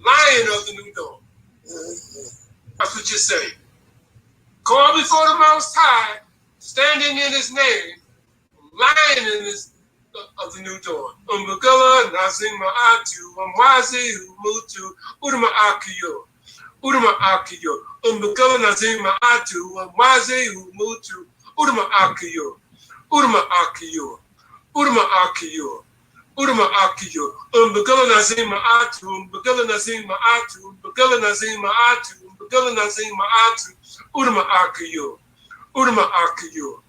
Lion of the New Dawn. That's what you're saying. Call before the Most High, standing in His name, Lion in His of the New Dawn. Umbagala Nazima Atu Umwazi Umutu. Urma Akiyo. Urma Akiyo. Umbagala Nazima Atu Umwazi Umutu. Urma Akiyo. Urma Akiyo. Urma Akiyo. Urma Akiyo. Umbagala Nazima Atu. Umbagala Nazima Atu. Umbagala Nazima Atu. Umbagala Nazima Atu. Urma Akiyo. Urma Akiyo.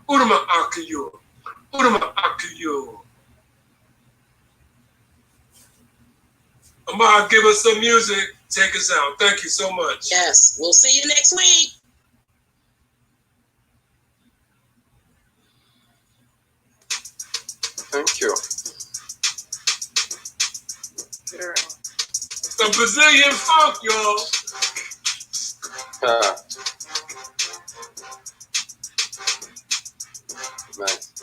Urma Akiyo. Urma Akiyo. Amar, give us some music. Take us out. Thank you so much. Yes. We'll see you next week. Thank you. The Brazilian funk, y'all. Nice.